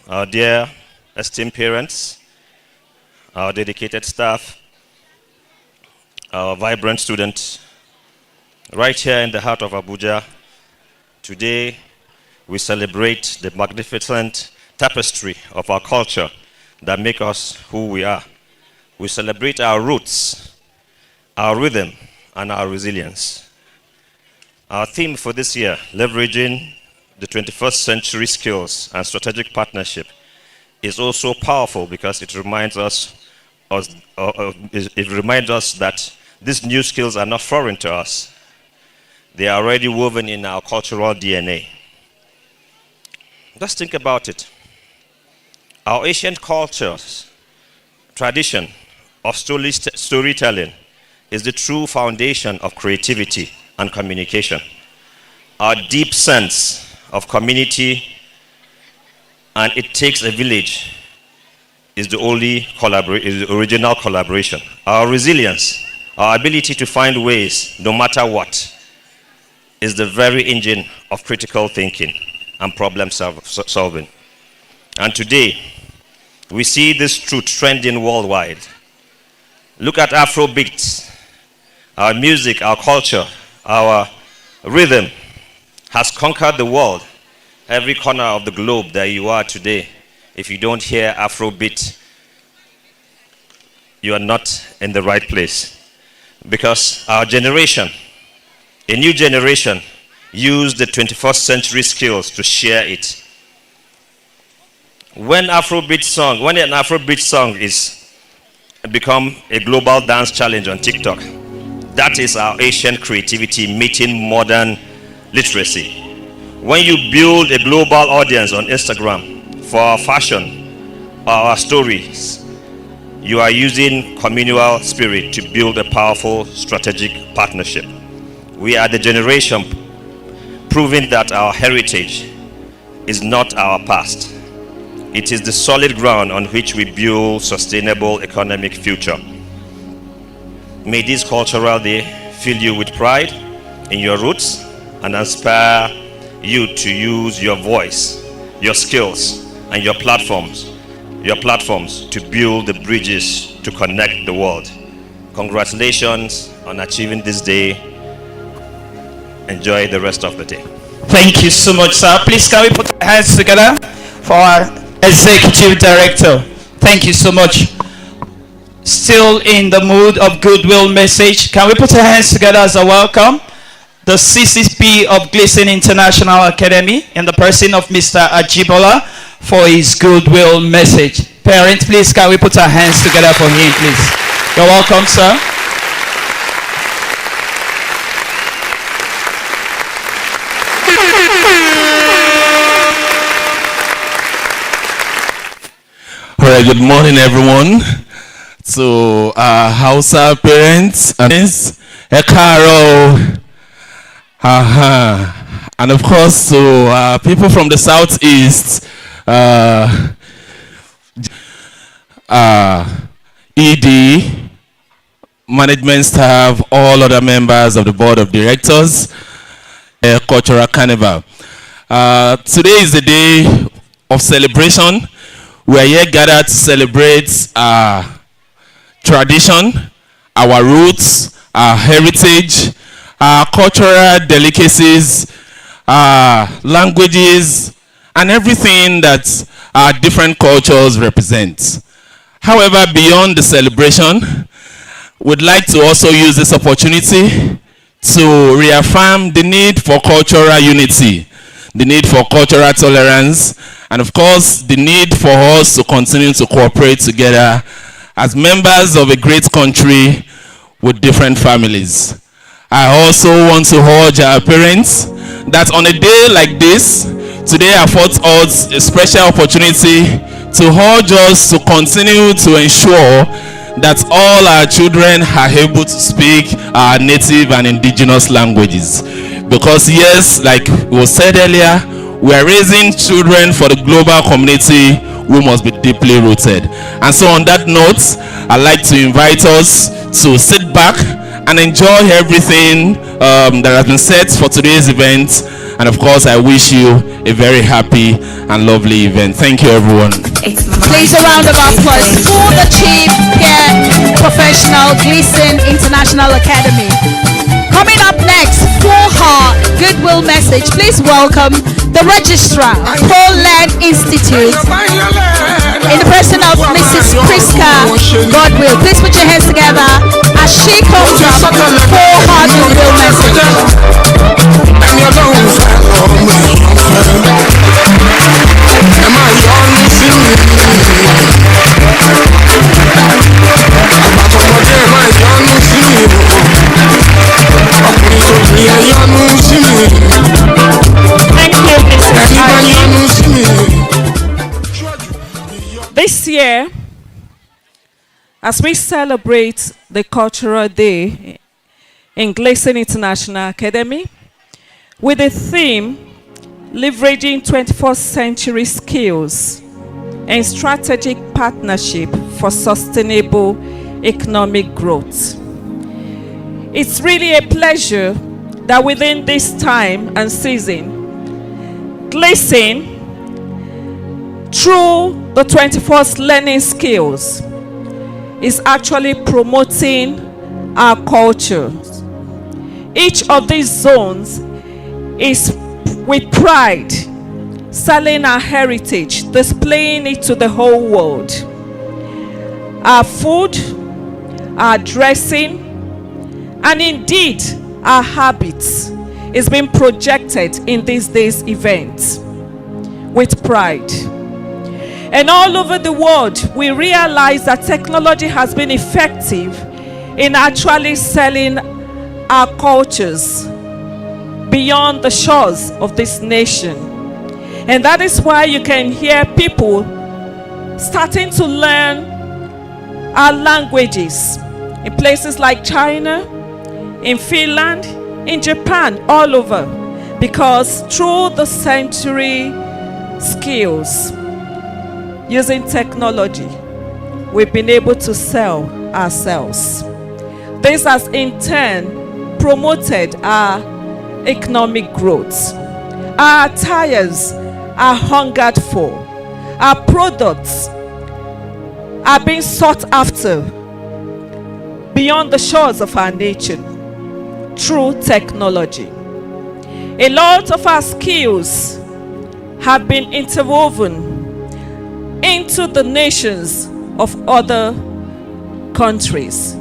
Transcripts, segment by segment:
our dear esteemed parents, our dedicated staff, our vibrant students, right here in the heart of Abuja, today we celebrate the magnificent tapestry of our culture that make us who we are. We celebrate our roots, our rhythm, and our resilience. Our theme for this year, leveraging the 21st century skills and strategic partnership, is also powerful because it reminds us that these new skills are not foreign to us. They are already woven in our cultural DNA. Just think about it. Our ancient culture's tradition of storytelling is the true foundation of creativity and communication. Our deep sense of community and it takes a village is the original collaboration. Our resilience, our ability to find ways no matter what, is the very engine of critical thinking and problem solving. And today, we see this truth trending worldwide. Look at Afrobeats. Our music, our culture, our rhythm has conquered the world. Every corner of the globe that you are today, if you don't hear Afrobeat, you are not in the right place. Because our generation, a new generation, use the 21st century skills to share it. When an Afrobeat song is become a global dance challenge on TikTok, that is our ancient creativity meeting modern literacy. When you build a global audience on Instagram for our fashion or our stories, you are using communal spirit to build a powerful strategic partnership. We are the generation proving that our heritage is not our past. It is the solid ground on which we build sustainable economic future. May this cultural day fill you with pride in your roots and inspire you to use your voice, your skills, and your platforms to build the bridges to connect the world. Congratulations on achieving this day. Enjoy the rest of the day. Thank you so much, sir. Please can we put our hands together for our Executive Director. Thank you so much. Still in the mood of goodwill message, can we put our hands together as a welcome? The CCP of Glisten International Academy in the person of Mr. Ajibola for his goodwill message. Parents, please can we put our hands together for him, please? You're welcome, sir. All right, good morning, everyone. To our Hausa parents and Ekaro. And of course to people from the southeast, ED, management staff, all other members of the board of directors, cultural carnival. Today is the day of celebration. We are here gathered to celebrate our tradition, our roots, our heritage, our cultural delicacies, languages, and everything that our different cultures represent. However, beyond the celebration, we'd like to also use this opportunity to reaffirm the need for cultural unity, the need for cultural tolerance, and of course, the need for us to continue to cooperate together as members of a great country with different families. I also want to urge our parents that on a day like this, today affords us a special opportunity to urge us to continue to ensure that all our children are able to speak our native and indigenous languages. Because yes, like was said earlier, we are raising children for the global community who must be deeply rooted. And so on that note, I'd like to invite us to sit back and enjoy everything that has been set for today's event. And of course, I wish you a very happy and lovely event. Thank you, everyone. Please a round of applause for the Chief Peer Professional Glisten International Academy. Coming up next, for her goodwill message, please welcome the Registrar, Poland Institute, in the person of Mrs. Priska Godwill. Please put your hands together as she comes up for her goodwill message. This year, as we celebrate the Cultural Day in Glisten International Academy, with the theme, Leveraging 21st Century Skills and Strategic Partnership for Sustainable Economic Growth. It's really a pleasure that within this time and season, Glisten, through the 21st learning skills, is actually promoting our cultures. Each of these zones is with pride selling our heritage, displaying it to the whole world. Our food, our dressing, and indeed our habits is being projected in this day's event with pride. And all over the world, we realize that technology has been effective in actually selling our cultures beyond the shores of this nation. And that is why you can hear people starting to learn our languages in places like China, in Finland, in Japan, all over. Because through the century skills, using technology, we've been able to sell ourselves. This has in turn promoted our economic growth. Our attires are hungered for. Our products are being sought after beyond the shores of our nation through technology. A lot of our skills have been interwoven into the nations of other countries.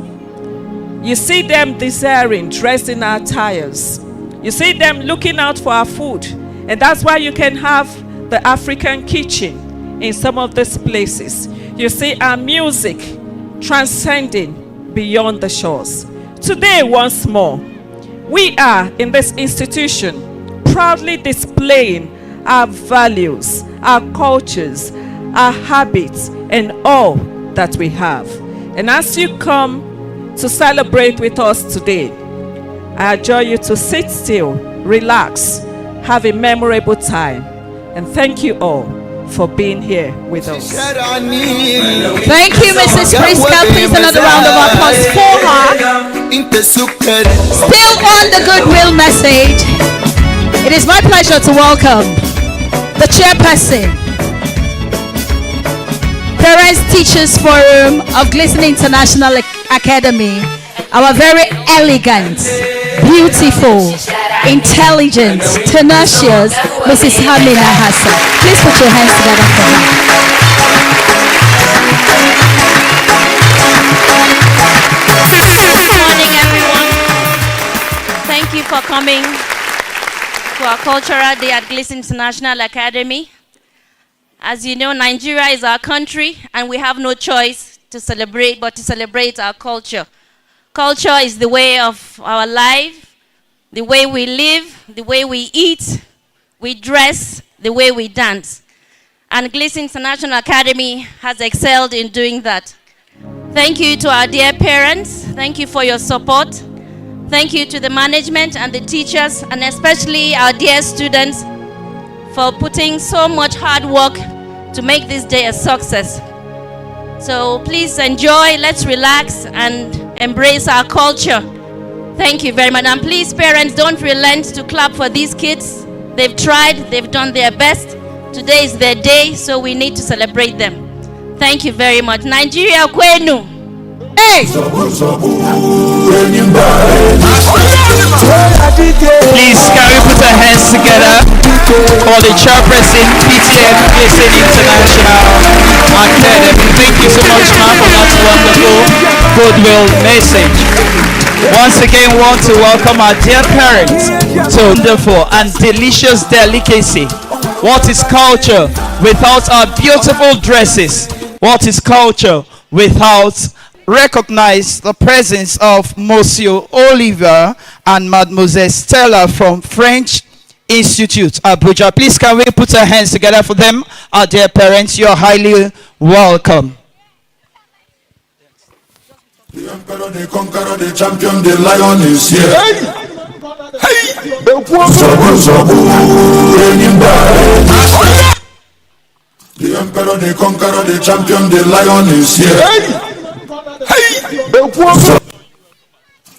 You see them desiring dressed in our attires. You see them looking out for our food. And that's why you can have the African kitchen in some of these places. You see our music transcending beyond the shores. Today, once more, we are in this institution proudly displaying our values, our cultures, our habits, and all that we have. And as you come to celebrate with us today, I adjure you to sit still, relax, have a memorable time, and thank you all for being here with us. Thank you, Mrs. Priska. Please another round of applause for her. Still on the goodwill message, it is my pleasure to welcome the chairperson, Parents Teachers Forum of Glisten International Academy, our very elegant, beautiful, intelligent, tenacious Mrs. Hamina Hassan. Please put your hands together for her. Good morning, everyone. Thank you for coming to our Cultural Day at Glisten International Academy. As you know, Nigeria is our country, and we have no choice to celebrate but to celebrate our culture. Culture is the way of our life, the way we live, the way we eat, we dress, the way we dance. And Glisten International Academy has excelled in doing that. Thank you to our dear parents. Thank you for your support. Thank you to the management and the teachers, and especially our dear students, for putting so much hard work to make this day a success. So please enjoy, let's relax and embrace our culture. Thank you very much. And please, parents, don't relent to clap for these kids. They've tried, they've done their best. Today is their day, so we need to celebrate them. Thank you very much. Nigeria kwenu. Hey! Please, can we put our hands together for the chairperson, PTF Glisten International Academy. Thank you so much, ma'am, for that wonderful goodwill message. Once again, want to welcome our dear parents to wonderful and delicious delicacy. What is culture without our beautiful dresses? What is culture without recognize the presence of Monsieur Oliver and Mademoiselle Stella from French Institute, Abuja. Please, can we put our hands together for them? Our dear parents, you're highly welcome. The emperor, the conqueror, the champion, the lion is here. Hey! The emperor, the conqueror, the champion, the lion is here. Hey!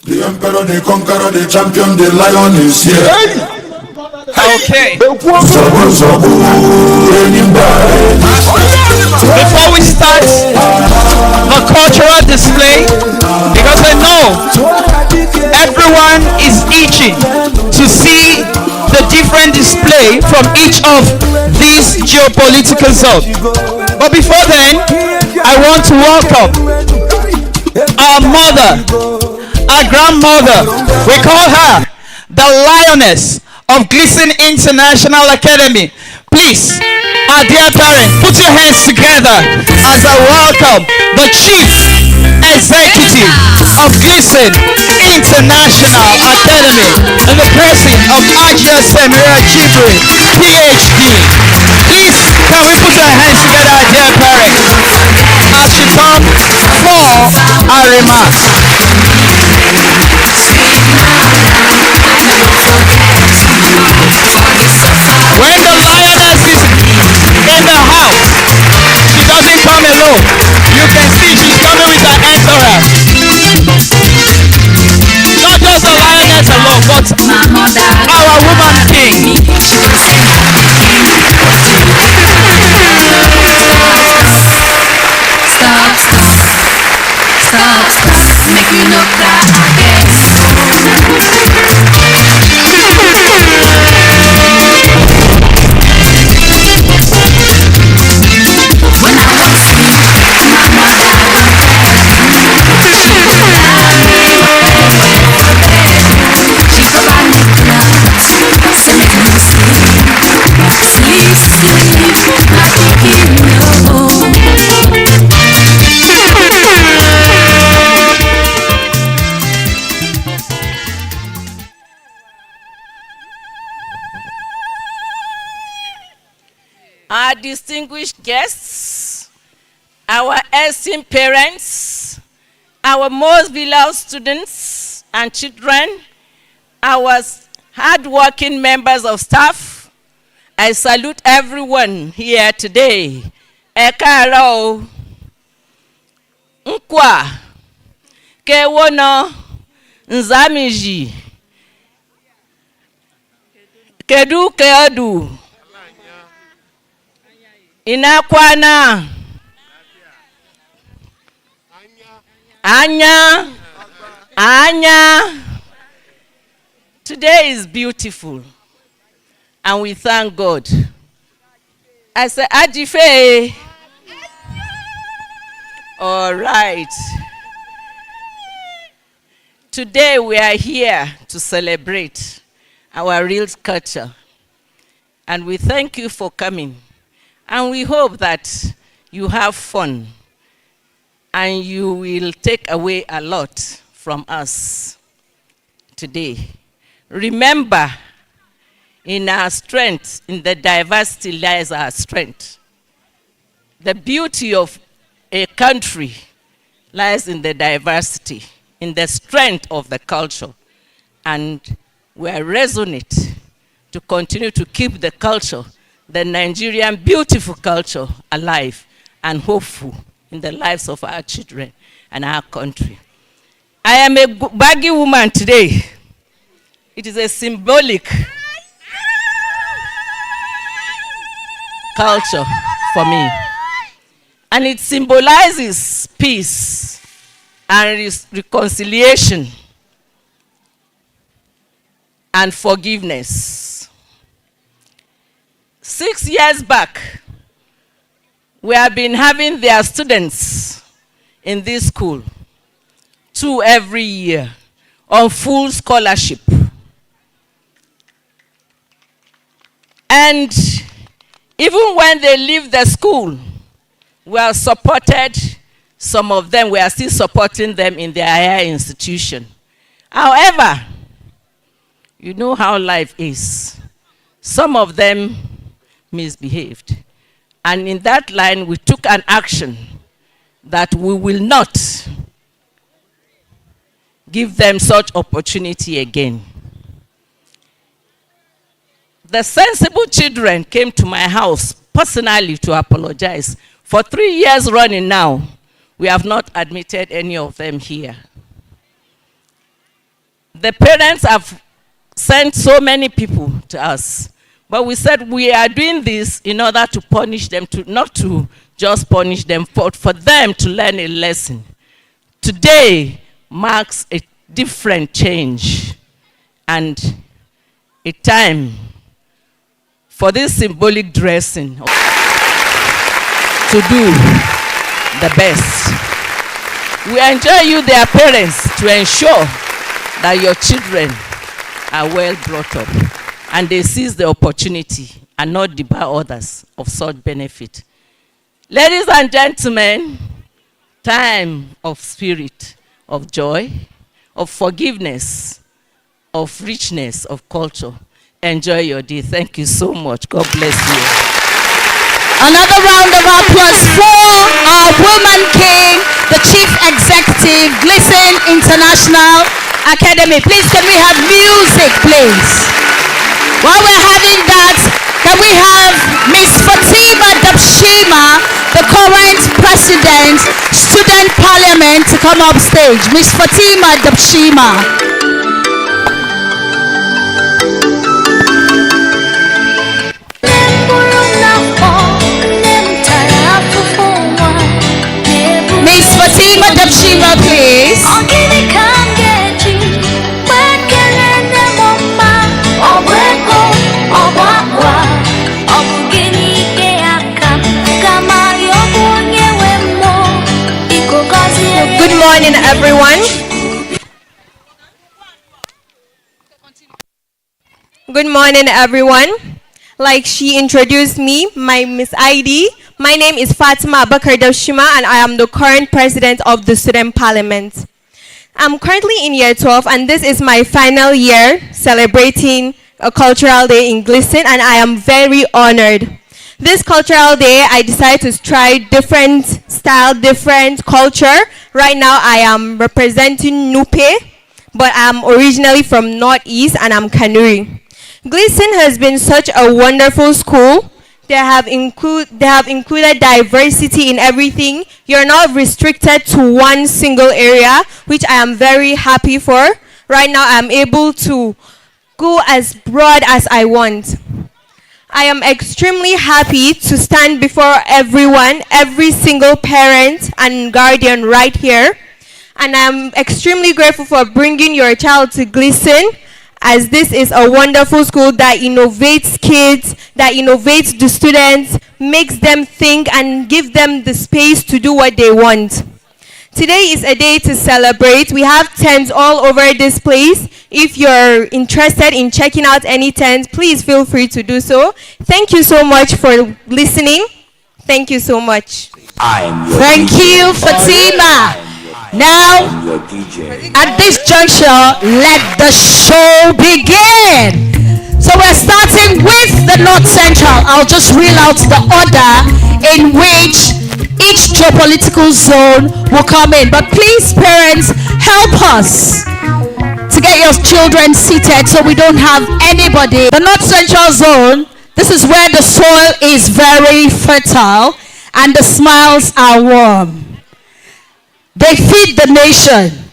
The emperor, the conqueror, the champion, the lion is here. Okay. Before we start the cultural display, because I know everyone is itching to see the different display from each of these geopolitical zones. But before then, I want to welcome our mother, our grandmother. We call her the Lioness of Glisten International Academy. Please, our dear parents, put your hands together as I welcome the Chief Executive of Glisten International Academy and the person of Ajia Samira Chibri, PhD. Please, can we put our hands together, our dear parents, as she comes for our remarks. When the lioness is in the house, she doesn't come alone. You can see she's coming with her entourage. Not just the lioness alone, but our woman king. Stop, make you no cry again. Our distinguished guests, our esteemed parents, our most beloved students and children, our hardworking members of staff, I salute everyone here today. Ekaro, Nkwa, Kewono, Nzamiji, Kedu Keadu, Inakwana, Anya. Today is beautiful, and we thank God. I say, Ajife. All right. Today we are here to celebrate our real culture, and we thank you for coming. And we hope that you have fun and you will take away a lot from us today. Remember, in our strength, in the diversity lies our strength. The beauty of a country lies in the diversity, in the strength of the culture. And we are resonant to continue to keep the culture, the Nigerian beautiful culture, alive and hopeful in the lives of our children and our country. I am a baggy woman today. It is a symbolic. culture for me. And it symbolizes peace and reconciliation and forgiveness. 6 years back, we have been having their students in this school, 2 every year, on full scholarship. And even when they leave the school, we have supported some of them. We are still supporting them in their higher institution. However, you know how life is. Some of them misbehaved. And in that line, we took an action that we will not give them such opportunity again. The sensible children came to my house personally to apologize. For 3 years running now, we have not admitted any of them here. The parents have sent so many people to us, but we said we are doing this in order to punish them, not to just punish them, but for them to learn a lesson. Today marks a different change and a time for this symbolic dressing to do the best. We enjoy you, their parents, to ensure that your children are well brought up and they seize the opportunity and not debar others of such benefit. Ladies and gentlemen, time of spirit, of joy, of forgiveness, of richness, of culture. Enjoy your day. Thank you so much. God bless you. Another round of applause for our woman king, the chief executive, Glisten International Academy. Please, can we have music, please? While we're having that, can we have Miss Fatima Dabshima, the current president, student parliament, to come up stage? Miss Fatima Dabshima. Miss Fatima Dabshima, please. Good morning, everyone. Good morning, everyone. Like she introduced me, my Miss ID. My name is Fatima Abakar Dabshima, and I am the current president of the Student Parliament. I'm currently in year 12, and this is my final year celebrating a cultural day in Glisten, and I am very honored. This cultural day, I decided to try different style, different culture. Right now, I am representing Nupe, but I'm originally from Northeast, and I'm Kanuri. Glisten has been such a wonderful school. They have included diversity in everything. You're not restricted to one single area, which I am very happy for. Right now, I'm able to go as broad as I want. I am extremely happy to stand before everyone, every single parent and guardian right here. And I'm extremely grateful for bringing your child to Glisten, as this is a wonderful school that innovates kids, that innovates the students, makes them think and give them the space to do what they want. Today is a day to celebrate. We have tents all over this place. If you're interested in checking out any tents, please feel free to do so. Thank you so much for listening. Thank you so much. Thank you, Fatima. Now, at this juncture, let the show begin. So we're starting with the North Central. I'll just reel out the order in which each geopolitical zone will come in. But please, parents, help us to get your children seated so we don't have anybody. The North Central zone, this is where the soil is very fertile and the smiles are warm. They feed the nation.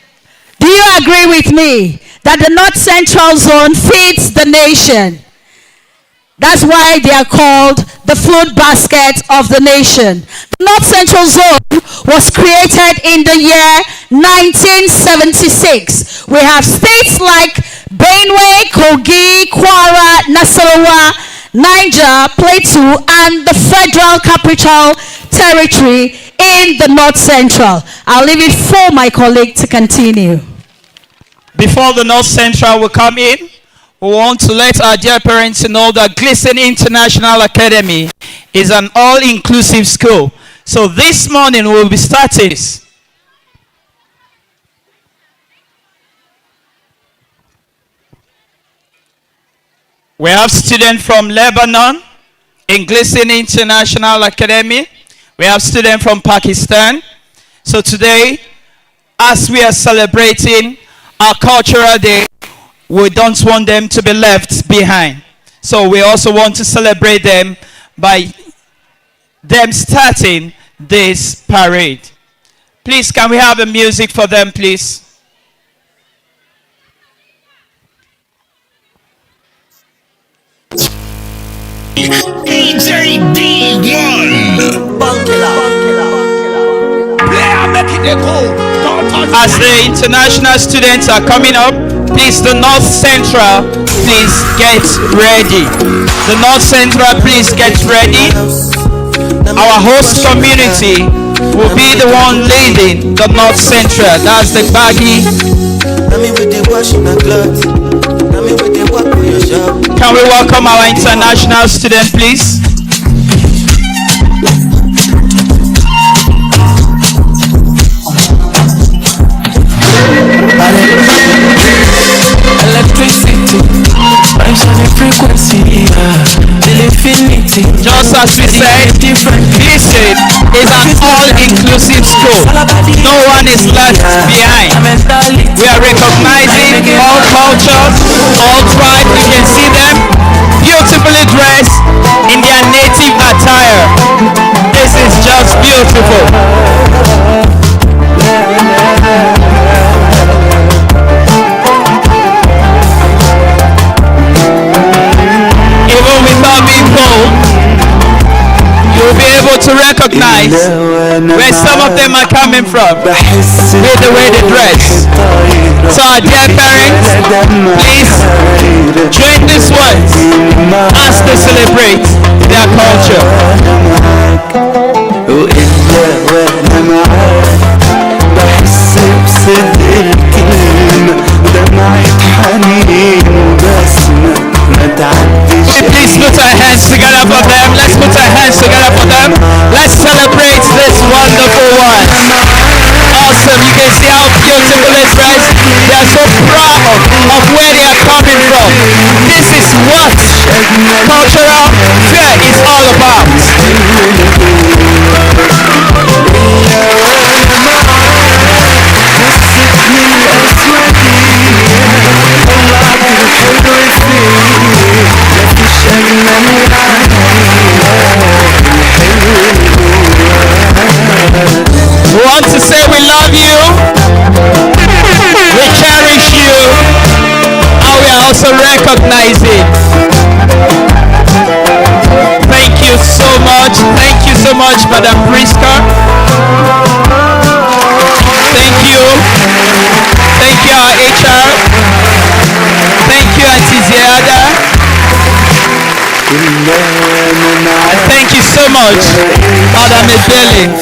Do you agree with me that the North Central Zone feeds the nation? That's why they are called the food basket of the nation. The North Central Zone was created in the year 1976. We have states like Benue, Kogi, Kwara, Nasarawa, Niger, Plateau, and the Federal Capital Territory in the North Central. I'll leave it for my colleague to continue. Before the North Central will come in, we want to let our dear parents know that Glisten International Academy is an all-inclusive school. So this morning we'll be starting this. We have students from Lebanon in Glisten International Academy. We have students from Pakistan. So today, as we are celebrating our cultural day, we don't want them to be left behind. So we also want to celebrate them by them starting this parade. Please, can we have the music for them, please? DJ D1. As the international students are coming up, please, the North Central, please get ready. The North Central, please get ready. Our host community will be the one leading the North Central. That's the baggy. Can we welcome our international student, please? Electricity, vibes on the frequency, till infinity. Just as we said, Glisten is an all-inclusive school. No one is left behind. We are recognizing all cultures, all tribes. You can see them beautifully dressed in their native attire. This is just beautiful. Even without being told, you'll be able to recognize where some of them are coming from with the way they dress. So our dear parents, please join these words as they celebrate their culture. Please put our hands together for them. Let's put our hands together for them. Let's celebrate this wonderful one. Awesome. You can see how beautifully dressed. They are so proud of where they are coming from. This is what cultural fair is all about. We want to say we love you, we cherish you, and we are also recognizing. Thank you so much, Madam Priska. Thank you our HR. Thank you Auntie Ziada. And thank you so much, Madam Ebele.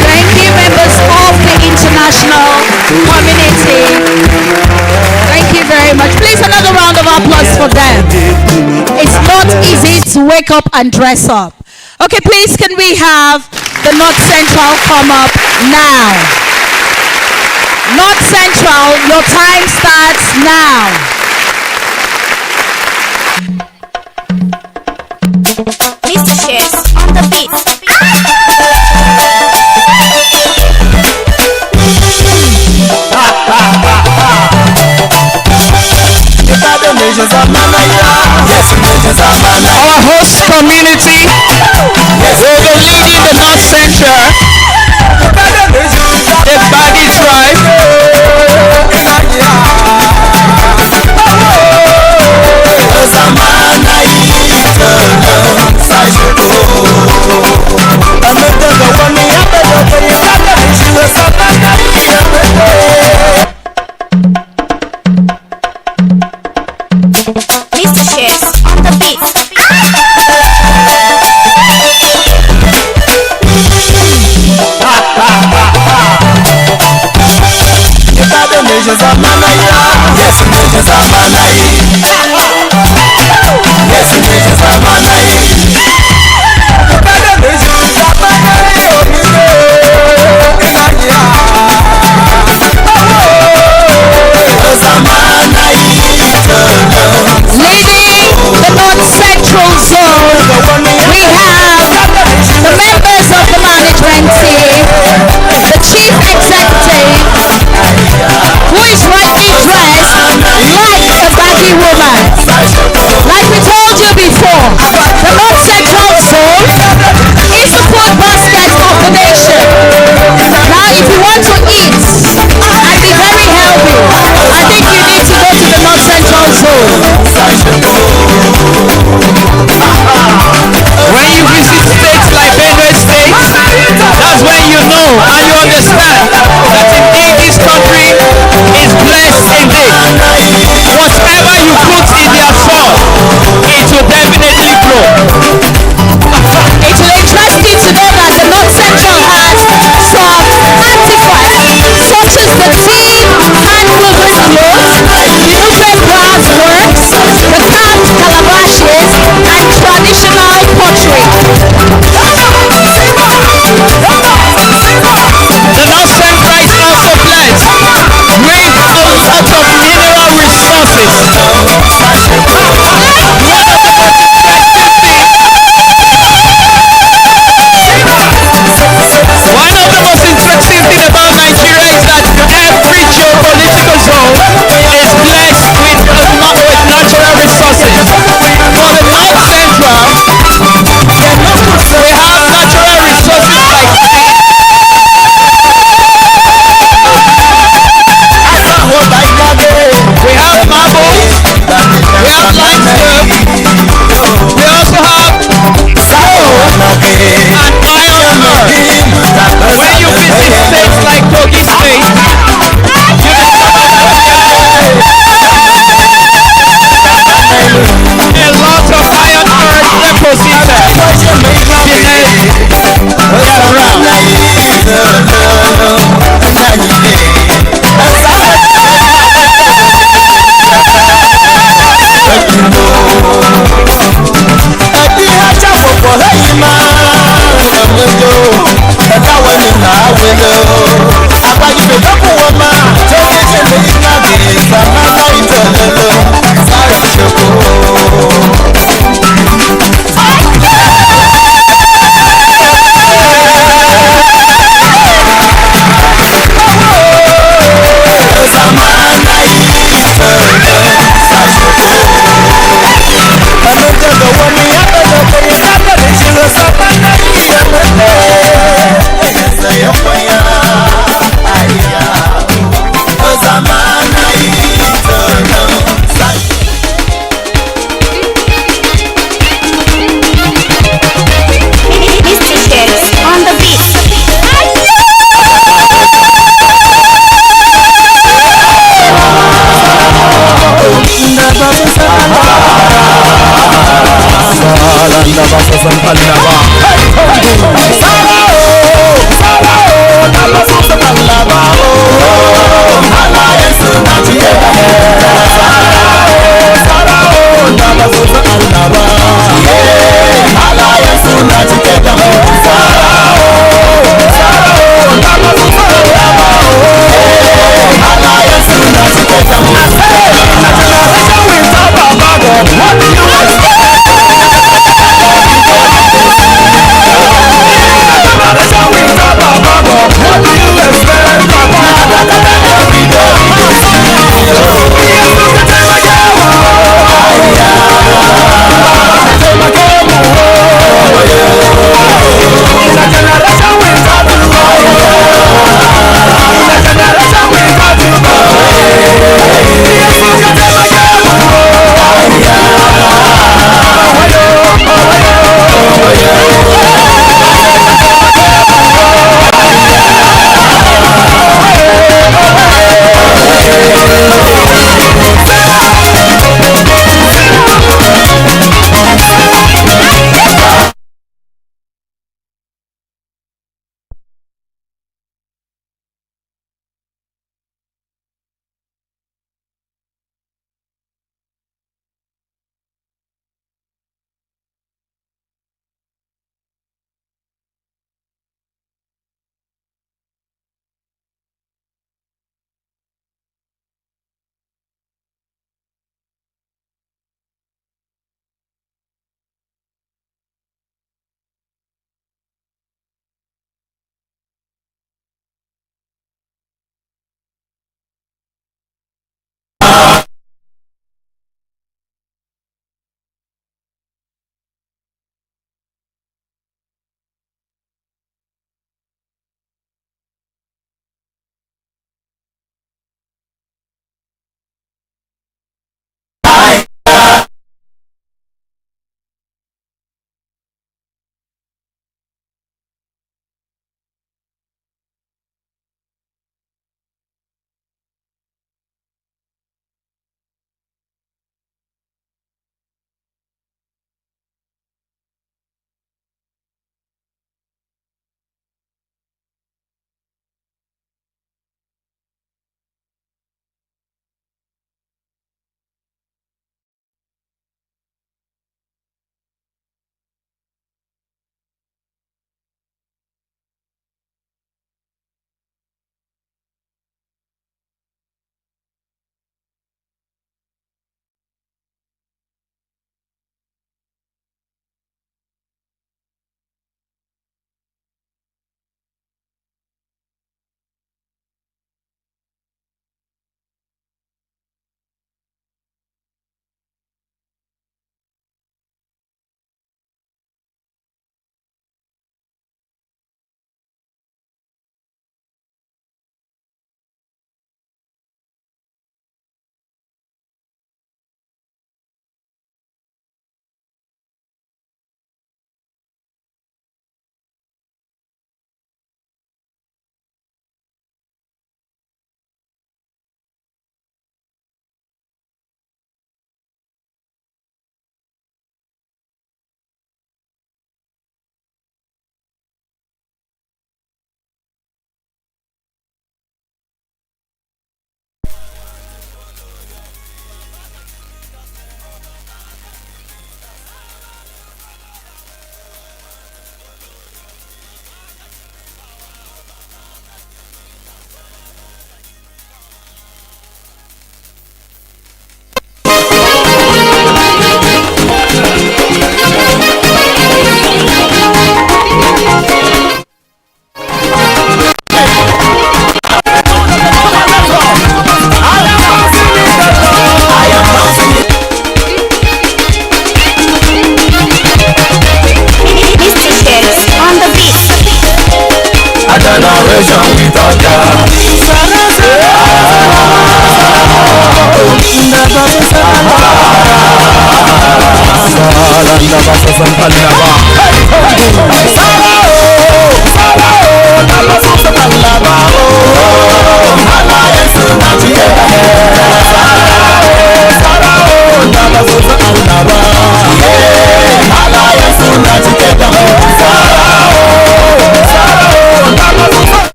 Thank you, members of the international community. Thank you very much. Please, another round of applause for them. It's not easy to wake up and dress up. Okay, please, can we have the North Central come up now? North Central, your time starts now. Mr. Shares on the beat. Our host community will be leading the North Central, the Baggy tribe. gentlemen, like we told you before, the North Central Zone is the food basket of the nation. Now, if you want to eat and be very healthy, I think you need to go to the North Central Zone. When you visit states like Benue State, that's when you know and you understand that indeed this country is blessed indeed. Whatever you put in their soil, it will definitely grow. It will interest you to know that the North Central has some artifacts such as the tea hand-woven clothes, the Nupe brass works, the carved calabashes, and traditional pottery. The North Central is also blessed with a lot of mineral resources. One of the most interesting thing about Nigeria is that every geopolitical zone is blessed with natural resources. For the North Central, we have natural resources like we have marble, we have limestone, we also have coal and iron ore. When you visit states like Kogi State, you discover that a lot of iron ore deposited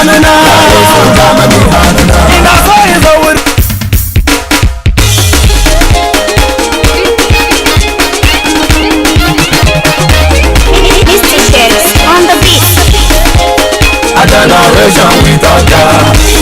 hanuna ina so in zo wuri Mr. Shares on the beat. a generation without God.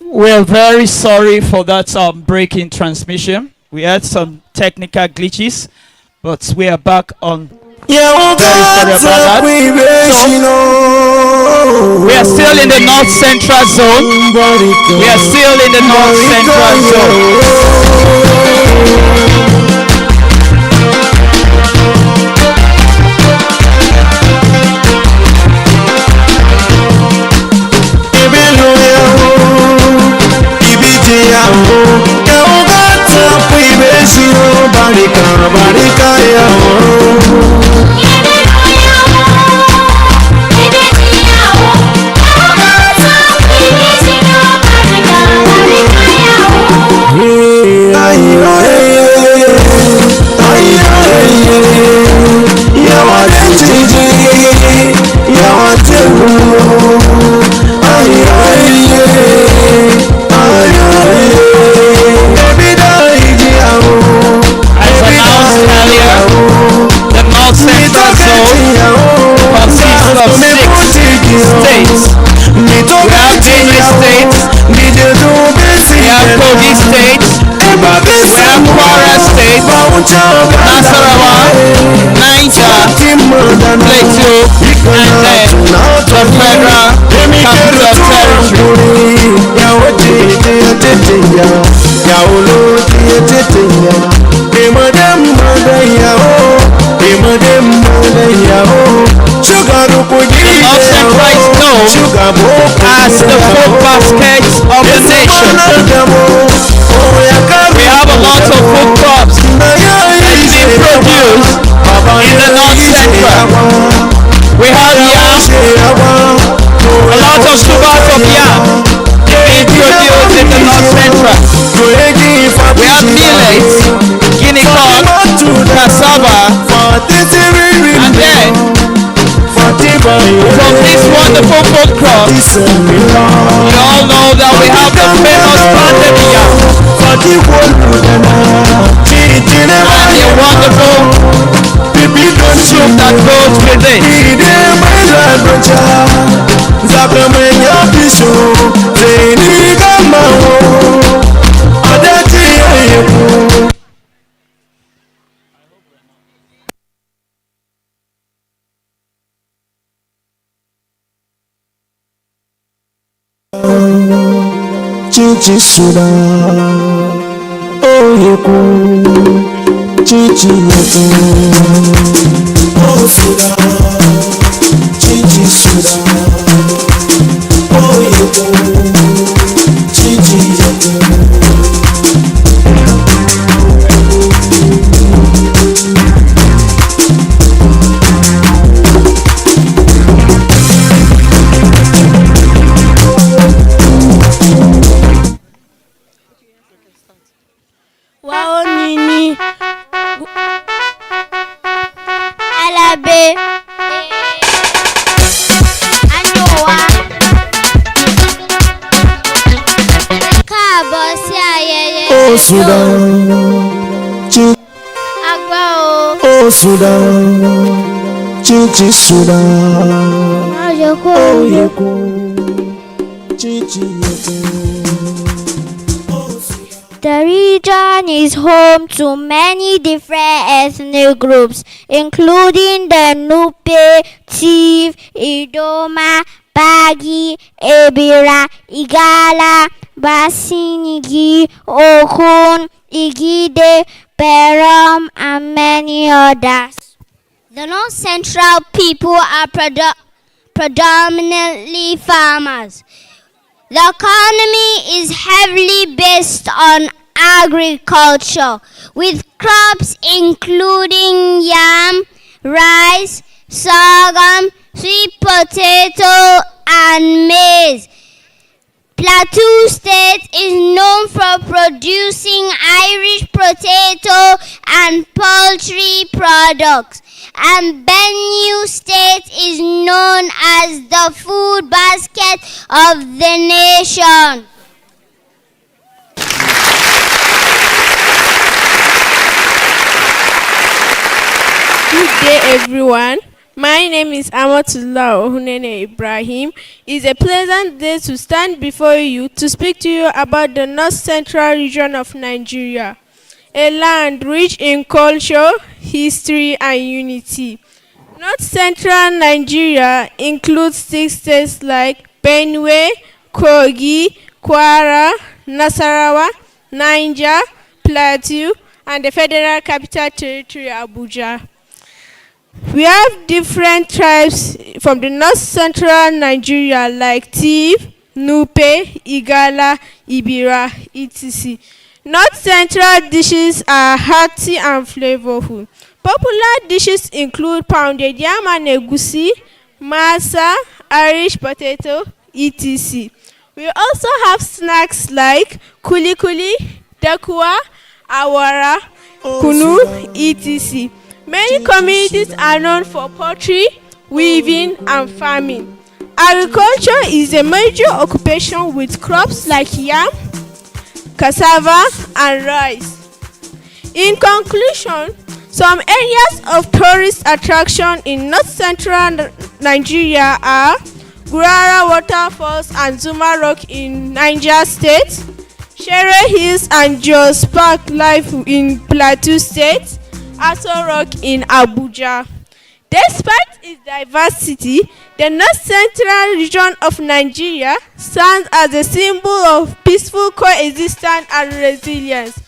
We're very sorry for that breaking transmission. We had some technical glitches, but we are back on. Very sorry about that. So, we are still in the North Central Zone. We are still in the North Central Zone. Nasarawa, Niger, Plateau, and then the Federal Capital The North Central is known as the food basket of the nation. We have a lot of food crops being produced in the North Central. We have yam, a lot of tubers of yam being produced in the North Central. We have millets, guinea corn, cassava, and then from this wonderful food crops, you all know that we have the famous pounded yam and the wonderful soup that goes with it. Chichi suda, oh yeku, chichi yeku, oh suda, chichi suda, oh yeku, chichi yeku. Wow, Nini. Alabe. Anyowa. Káàbọ̀ sí ayẹyẹ. Oh Sudan. Àgbà o. Oh Sudan. Chichi Sudan. Ayoko. Oh yeku. Chichi yeku. The region is home to many different ethnic groups, including the Nupe, Tiv, Idoma, Bagi, Ebira, Igala, Basinigi, Okun, Igide, Perom, and many others. The North Central people are predominantly farmers. The economy is heavily based on agriculture, with crops including yam, rice, sorghum, sweet potato, and maize. Plateau State is known for producing Irish potato and poultry products, and Benue State is known as the food basket of the nation. Good day, everyone. My name is Amatullah Ohunene Ibrahim. It's a pleasant day to stand before you to speak to you about the North Central region of Nigeria, a land rich in culture, history, and unity. North Central Nigeria includes 6 states like Benue, Kogi, Kwara, Nasarawa, Niger, Plateau, and the Federal Capital Territory, Abuja. We have different tribes from the North Central Nigeria like Tiv, Nupe, Igala, Ibira, etc. North Central dishes are hearty and flavorful. Popular dishes include pounded yam and egusi, masa, Irish potato, etc. We also have snacks like kuli kuli, dakuwa, awara, kunu, etc. Many communities are known for poultry, weaving, and farming. Agriculture is a major occupation with crops like yam, cassava, and rice. In conclusion, some areas of tourist attraction in North Central Nigeria are Gurara Waterfalls and Zuma Rock in Niger State, Shere Hills and Jos Park Life in Plateau State, Aso Rock in Abuja. Despite its diversity, the North Central region of Nigeria stands as a symbol of peaceful coexistence and resilience.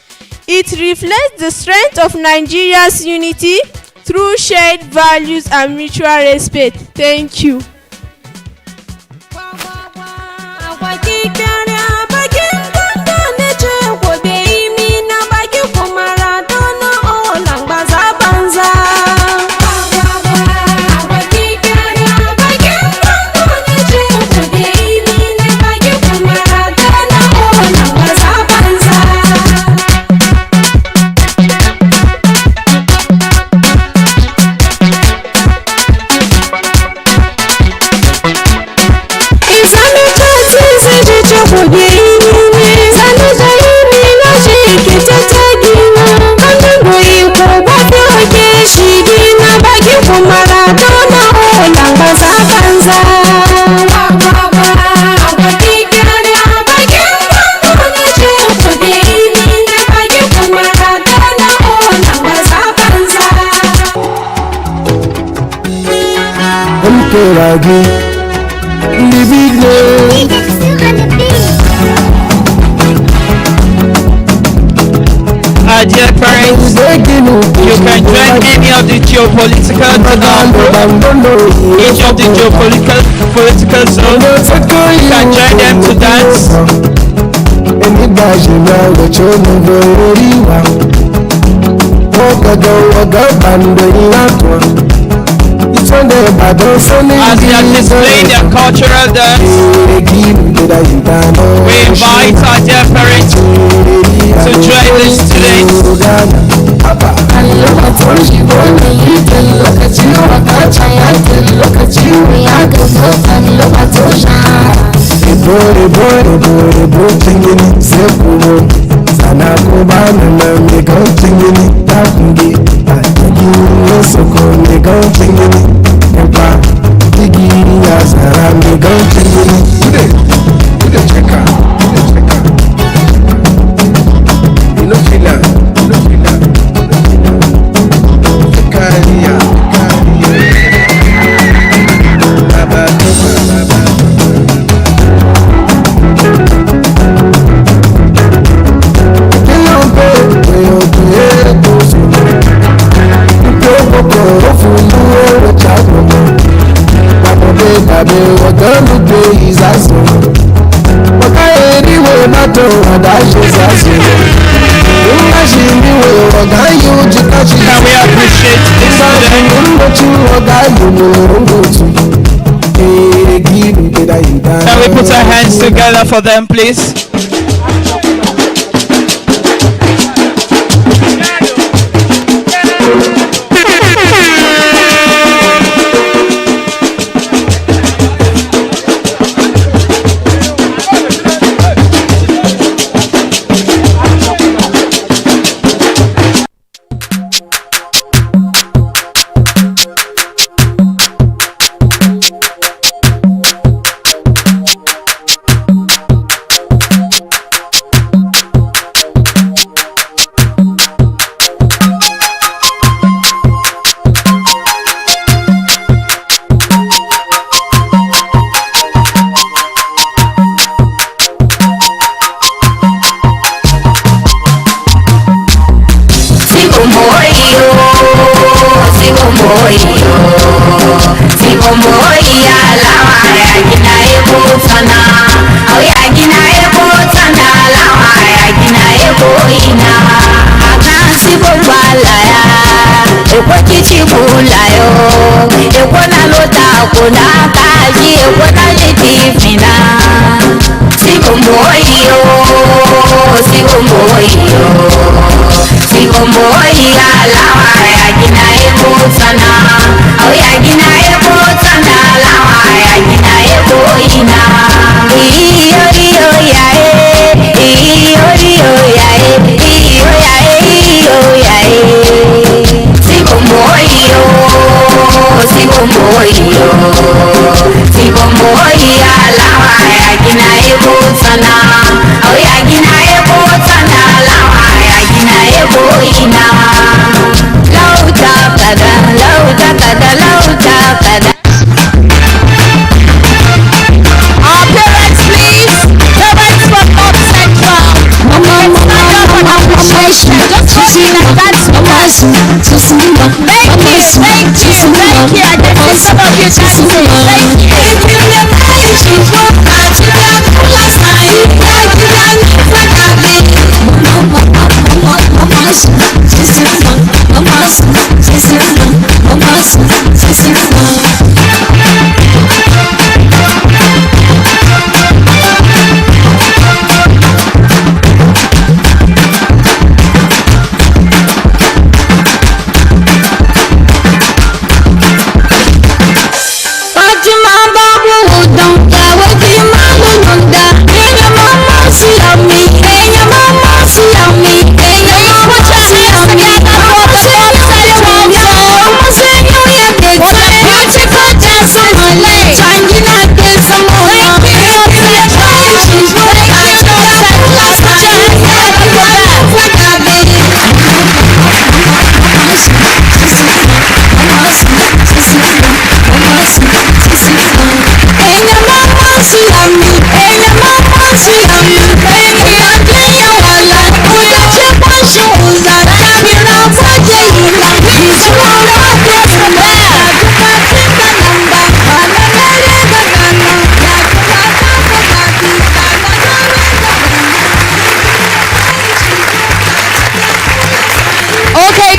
It reflects the strength of Nigeria's unity through shared values and mutual respect. Thank you. Dear parents, you can join any of the geopolitical each of the geopolitical zones. You can join them to dance. As they are displaying their cultural dance, we invite our dear parents to join the students. izazo wakaeriwo nato wadashezazo ungashimiwe wagayujikachi Can we appreciate this today? ungochi wagayumurongochi Can we put our hands together for them, please?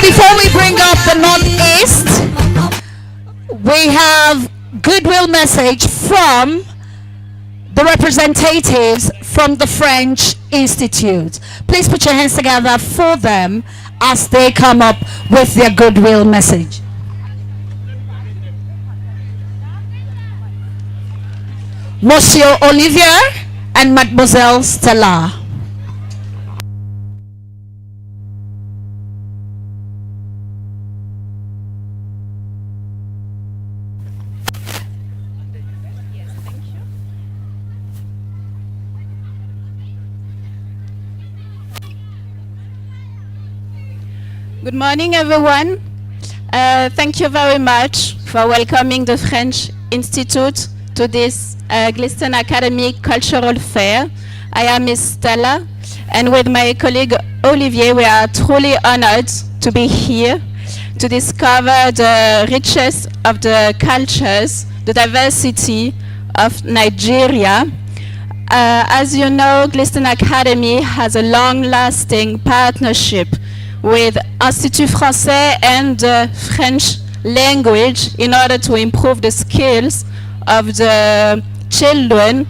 Before we bring up the Northeast, we have goodwill message from the representatives from the French Institute. Please put your hands together for them as they come up with their goodwill message. Monsieur Olivier and Mademoiselle Stella. Good morning, everyone. Thank you very much for welcoming the French Institute to this Glisten Academy Cultural Fair. I am Miss Stella, and with my colleague Olivier, we are truly honored to be here to discover the richness of the cultures, the diversity of Nigeria. As you know, Glisten Academy has a long-lasting partnership with Institut Français and the French language in order to improve the skills of the children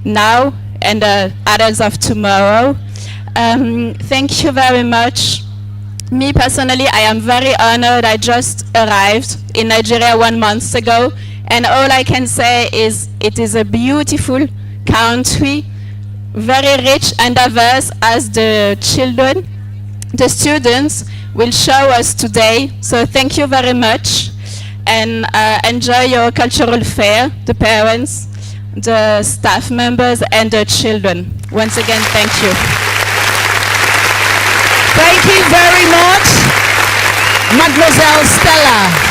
now and the adults of tomorrow. Thank you very much. Me personally, I am very honored. I just arrived in Nigeria 1 month ago, and all I can say is it is a beautiful country, very rich and diverse, as the children, the students will show us today. So thank you very much, and enjoy your cultural fair, the parents, the staff members, and the children. Once again, thank you. Thank you very much, Mademoiselle Stella.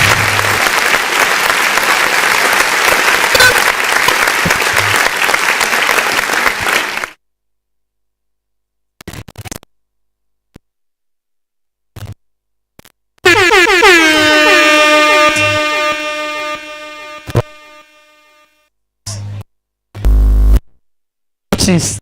Since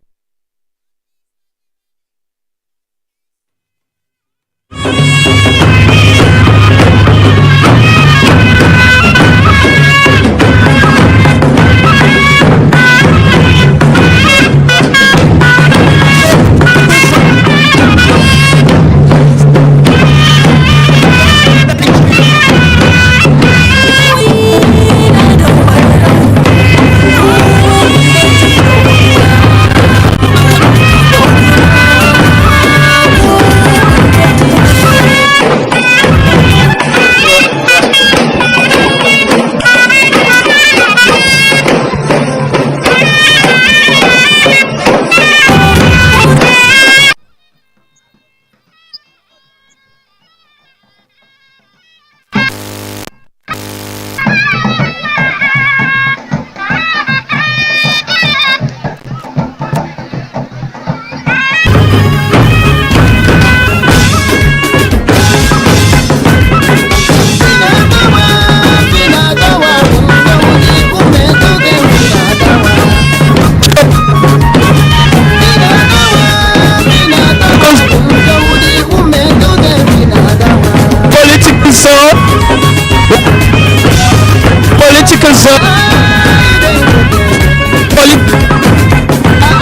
political zone.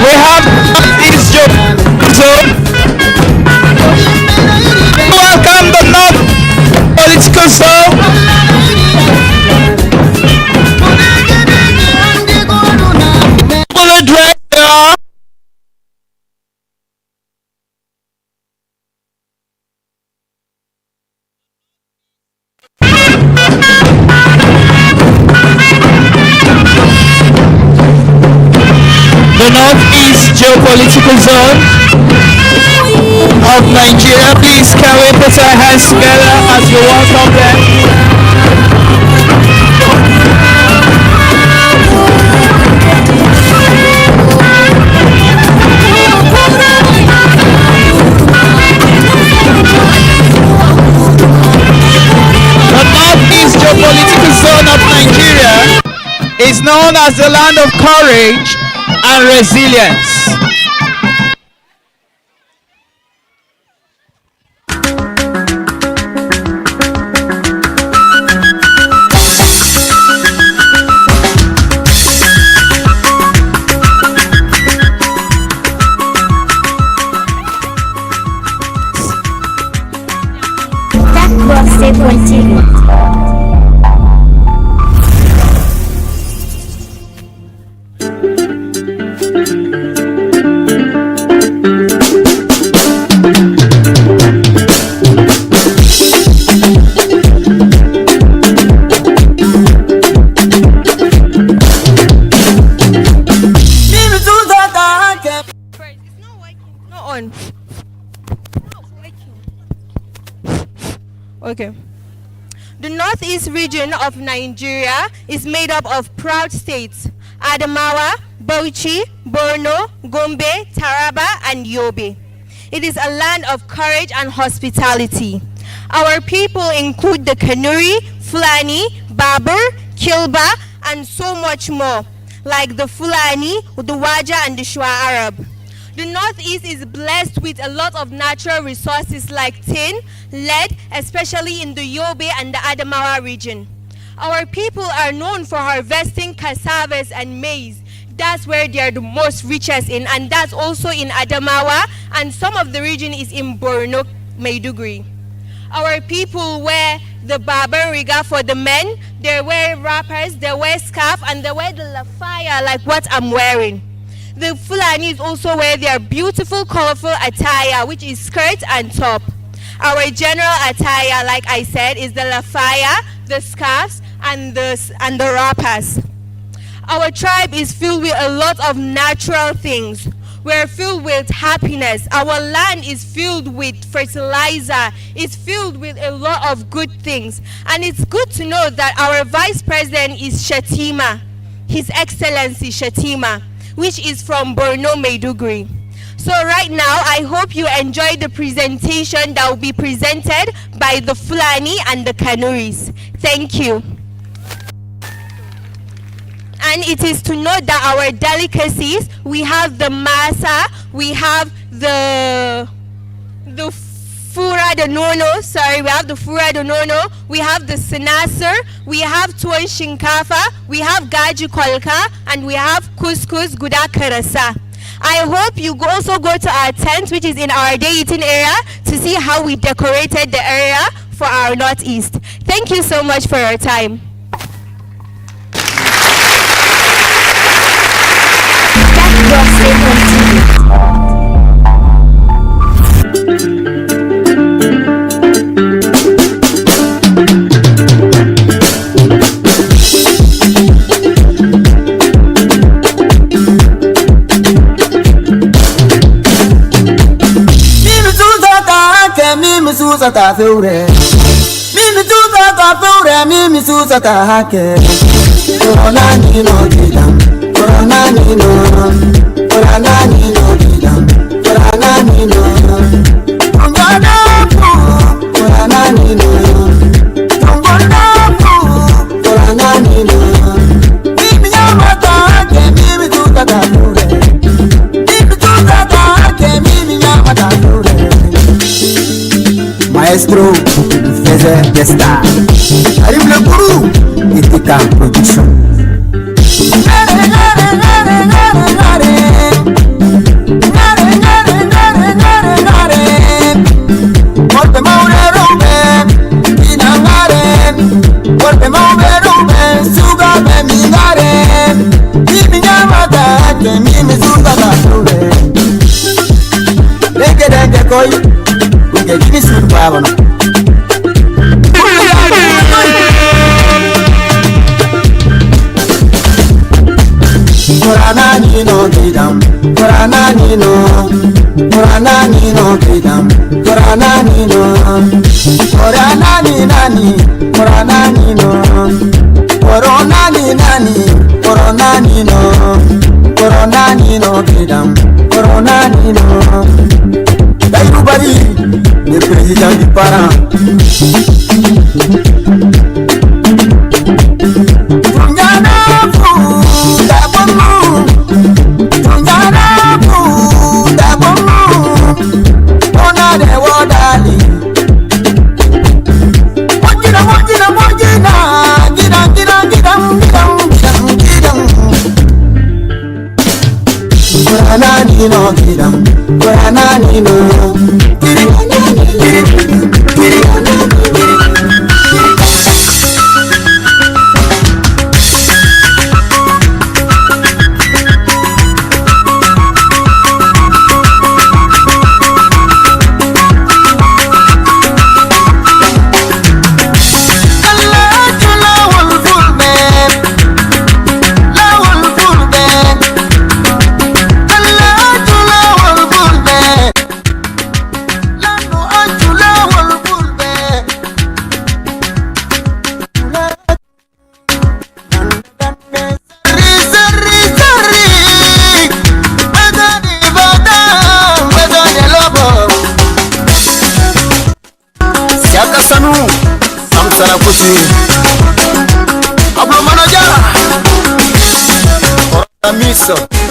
We have East zone. Welcome the North political zone. Full address there. The Northeast geopolitical zone of Nigeria. Please can we put our hands together as we welcome them? The Northeast geopolitical zone of Nigeria is known as the land of courage and resilience. C'est politique. Okay. The northeast region of Nigeria is made up of proud states: Adamawa, Bauchi, Borno, Gombe, Taraba, and Yobe. It is a land of courage and hospitality. Our people include the Kanuri, Fulani, Babur, Kilba, and so much more. like the Fulani, the Waja, and the Shua Arab. The Northeast is blessed with a lot of natural resources like tin, lead, especially in the Yobe and the Adamawa region. Our people are known for harvesting cassavas and maize. That's where they are the most richest in, and that's also in Adamawa, and some of the region is in Borno, Maiduguri. Our people wear the Barber Riga for the men, they wear wrappers, they wear scarf, and they wear the lafaya like what I'm wearing. The Fulanis also wear their beautiful, colorful attire, which is skirt and top. Our general attire, like I said, is the lafaya, the scarves, and the wrappers. Our tribe is filled with a lot of natural things. We're filled with happiness. Our land is filled with fertilizer. It's filled with a lot of good things. And it's good to know that our Vice President is Shatima, His Excellency Shatima, which is from Borno, Maiduguri. So right now, I hope you enjoy the presentation that will be presented by the Fulani and the Kanuris. Thank you. And it is to note that our delicacies, we have the masa, we have the fura de nono, we have the fura de nono, we have the sinasir, we have tuwon shinkafa, we have gaji kolka, and we have couscous guda karasa. I hope you also go to our tent, which is in our day eating area, to see how we decorated the area for our Northeast. Thank you so much for your time. Mimi susa ta feure, mimi susa ta feure, mimi susa ta hake. Corona ni no didam, corona ni no, corona ni no didam, corona ni no. Tungana pu, corona ni no, tungana pu, corona ni no. Mimi yamata hake, mimi susa ta feure, mimi susa ta hake, mimi yamata feure. Maestro faisait des stars. Arrive le gourou, Etika Production. Porte maure roube, inangare. Porte maure roube, suga be mingare. Mimi nyamata, ke mimi suga ba roube. Denge koi. Give me some power. Corona ni no kidam, corona ni no, corona ni no kidam, corona ni no, corona ni nani, corona ni no, corona ni nani, corona ni no, corona ni no kidam, corona ni no. Everybody, le président du parent. Tungana fu, da bomu. Tungana fu, da bomu. Ona de wodali. Mojina, gidam. Corona ni no gidam, corona ni no. so.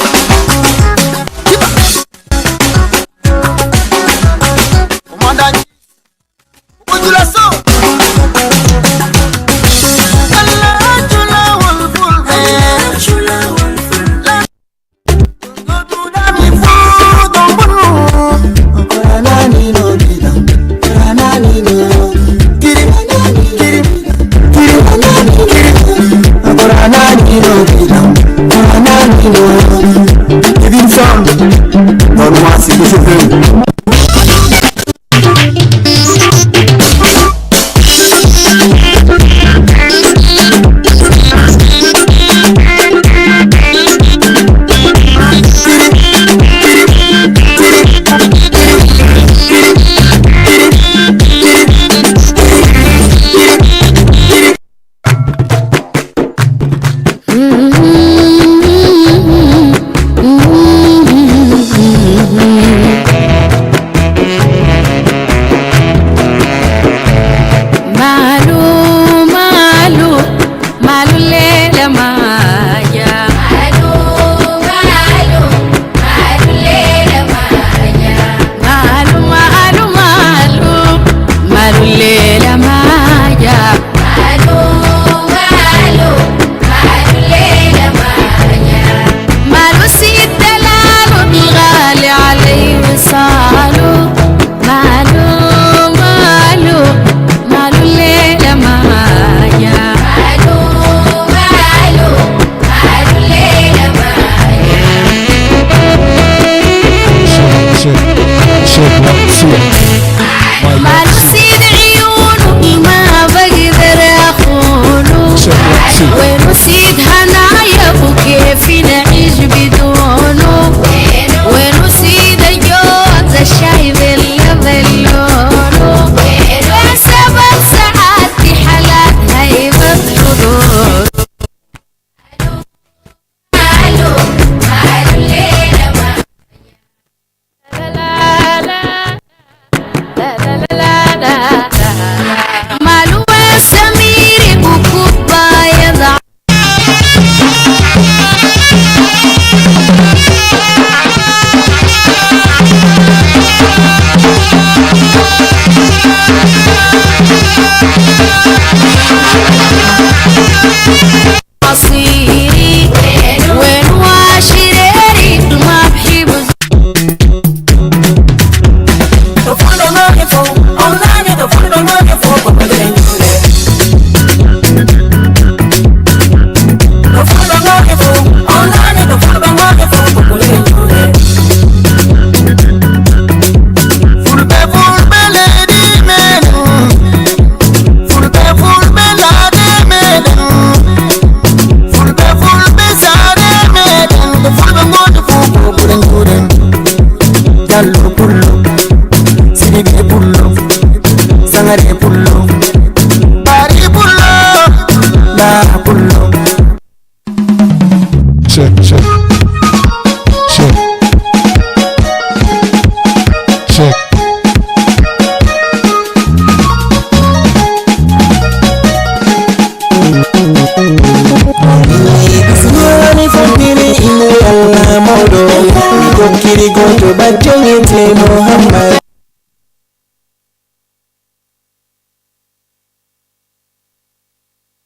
Giving some, don't want to see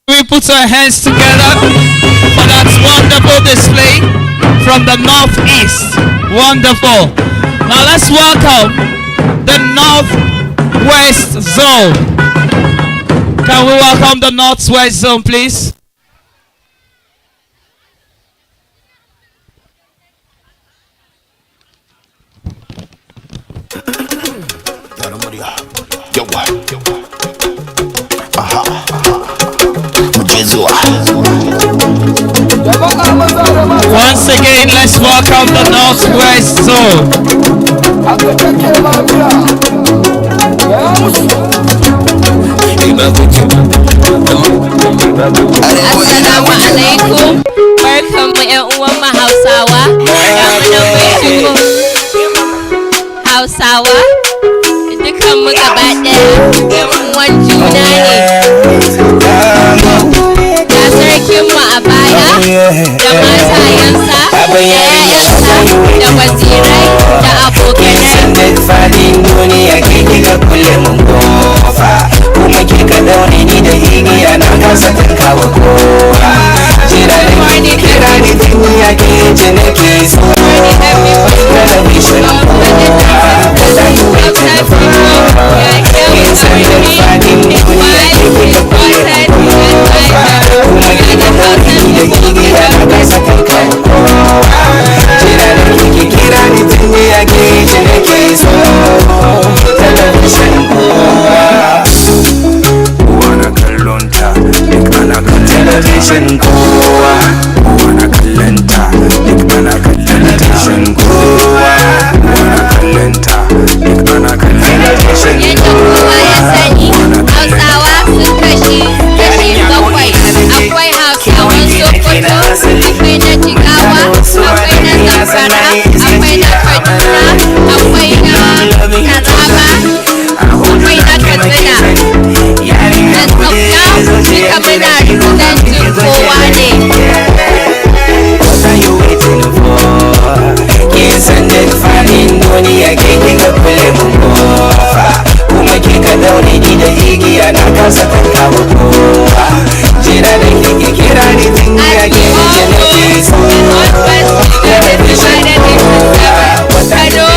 We put our hands together for that wonderful display from the Northeast. Wonderful. Now let's welcome the Northwest Zone. Can we welcome the Northwest Zone, please? Once again, let's welcome the Northwest Zone. Assalamu alaikum. Barkanmu ƴan uwan mu Hausawa. Hausawa dukan mu gaba ɗaya ƴan uwan juna ne. Ga sarkin mu a baya da matayensa 'ya'yansa da wazirai da abokanai. Fadin duniya ke kika kulle mun kofa, kuma kika daure ni da igiya na kasa tankawa kowa. Jira da ke kira ni duniya ke ce nake so. Television kowa, da yi wata da fara. Kin san da fadin duniya ke kika kulle mun kofa, kuma kika daure ni da igiya na kasa tankawa kowa. Jira da ke kira ni duniya ke ce nake so. Television kowa, wana kallonta duk ana kallon television kowa, wana kallonta duk ana kallon television kowa, wana kallonta duk ana kallon television Yadda kowa ya sani, Hausawa sun kashi 7. Akwai Hausawan Sokoto, akwai na Jigawa, akwai na Zamfara, akwai na Kaduna, akwai na Taraba, akwai na Katsina. And of now, duka muna representing kowa ne. What are you waiting for? Kin san da fadin duniya ke kika kulle mun kofa, kuma kika daure ni da igiya na kasa tankawa kowa. Jira da kike kira ni duniya ke ce nake so. Television kowa, Kano,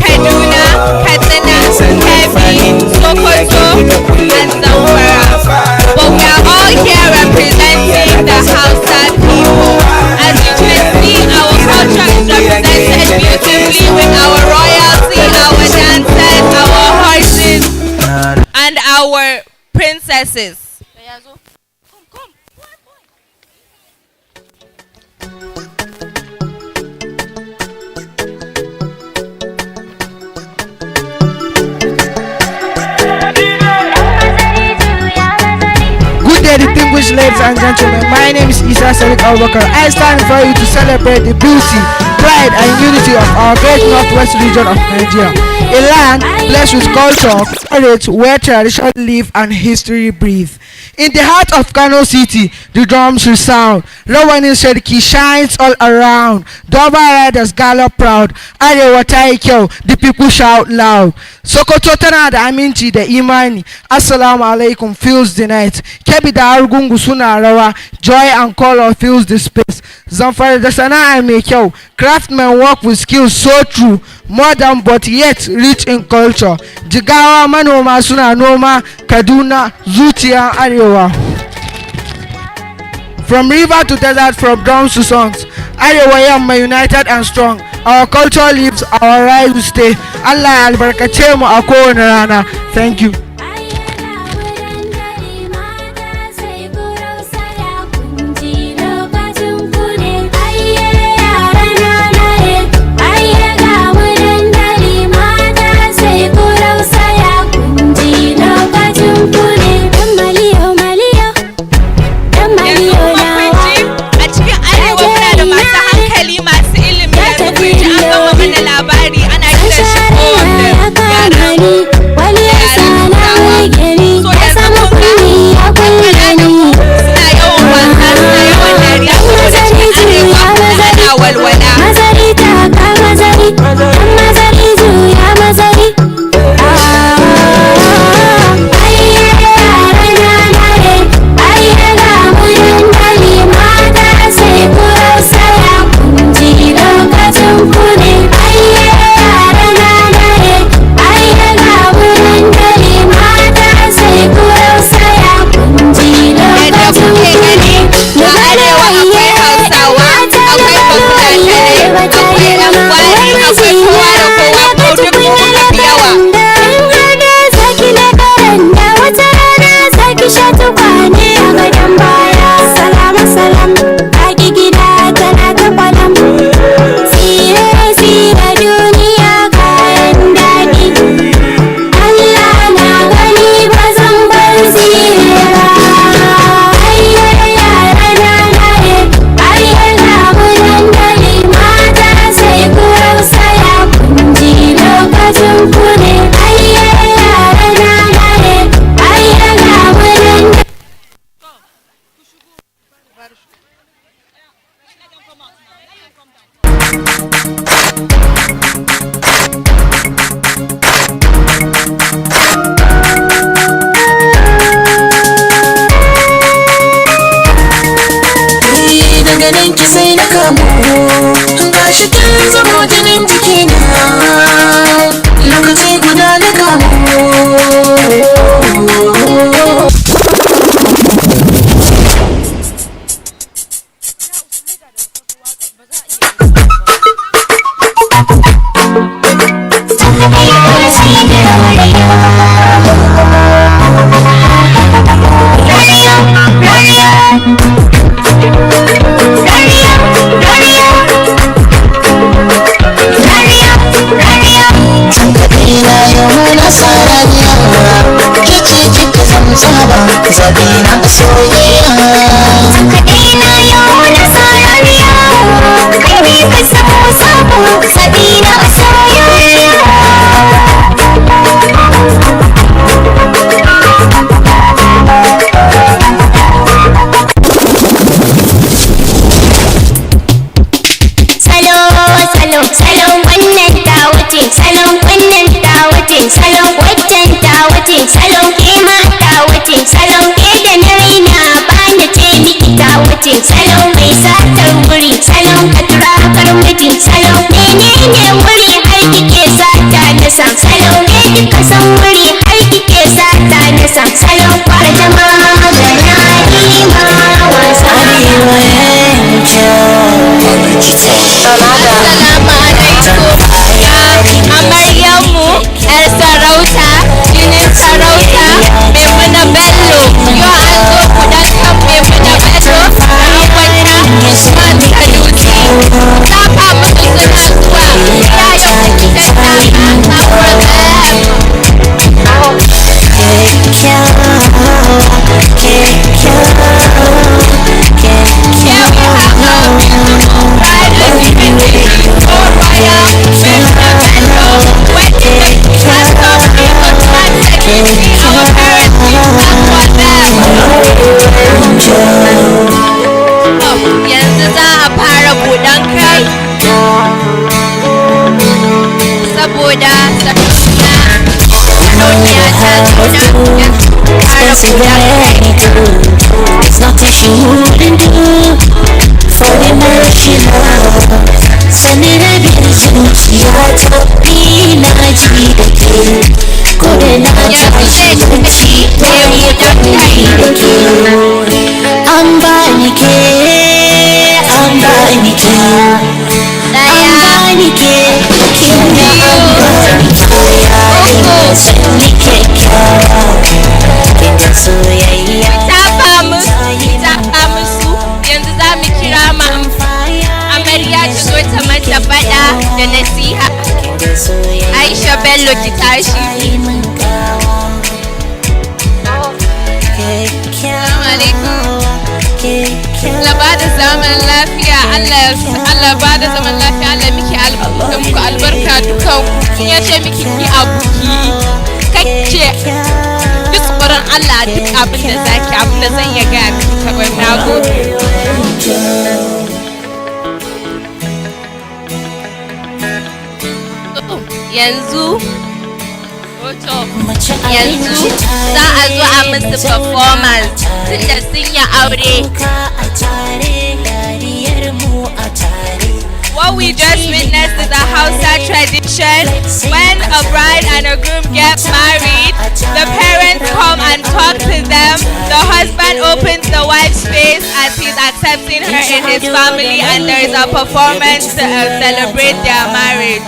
Kaduna, Katsina, Kebbi, Sokoto, and Zamfara. But we are all here representing the Hausa people. As you can see, our culture is represented beautifully with our royalty, our dances, our horses, and our princesses. Good day, distinguished ladies and gentlemen. My name is Isa Sadiq Abubakar. I stand for you to celebrate the beauty, pride, and unity of our great northwest region of Nigeria. A land blessed with culture, courage, where tradition live and history breathe. In the heart of Kano City, the drums resound. Rawani Seriki shines all around. Doba riders gallop proud. Arewa ta yi kyau, the people shout loud. Sokoto tana da aminci da imani. Assalamu alaikum fills the night. Kebbi da Argungu suna rawa. Joy and color fills the space. Zamfara da sana'a mai kyau. Craftsmen work with skills so true. Modern but yet rich in culture. Jigawa manoma suna noma. Kaduna zuciya arewa. From river to desert, from drums to songs, Arewa yamma united and strong. Our culture lives, our rise will stay. Allah ya albarkace mu a kowane rana. Thank you. Labari ana kiran shi kowanne yara ganin ki sai na kamu gashi kin zama jinin jikina lokaci guda na kamu Zabina soyayya Sakadina yau na sarariya kai ne ka samu sabo Sabina soyayya Salon wannan ta wuce salon wannan ta wuce salon waccan ta wuce salon kema ta wuce salon ke da na raina bani ce miki ta wuce salon mai satar wuri salon katurakar miji salon menene wuri har kike sata na san salon ne kika san wuri har kike sata na san salon kwarjama da na'ima wasa Amaryanmu, 'yar sarauta, jinin sarauta, Maimuna Bello, yau an zo kudan kan Maimuna Bello, Akwanta, Usman Sanusi, tafa musu suna zuwa, yayin kudan ta yanzu za a fara buɗan kai saboda sarauniya ta zauna fara buɗan kai. It's nothing she wouldn't do for the man she loves. Sani na biyar zuciya ta bi na ji da ke ko da na tashi bacci na yi ɗanɗi da ke an ba ni ke an ba ni ke an ba ni ke kin ga an ba ni kaya ina son ni kyakkyawa kin ga soyayya tafa musu yanzu za mu kira ma amarya ta zo ta mata faɗa da nasiha. Aisha Bello ki tashi. Allah ba da zaman lafiya, Allah ba da zaman lafiya, Allah miki muku albarka dukan ku. Ya ce miki ki abu ki kacce duk tsoron Allah duk abin da zaki abin da zan ya ga miki kawai nagode. Yanzu za a zo a musu performance tunda sun yi aure. What we just witnessed is a Hausa tradition. When a bride and a groom get married, the parents come and talk to them. The husband opens the wife's face as he's accepting her in his family, and there is a performance to celebrate their marriage.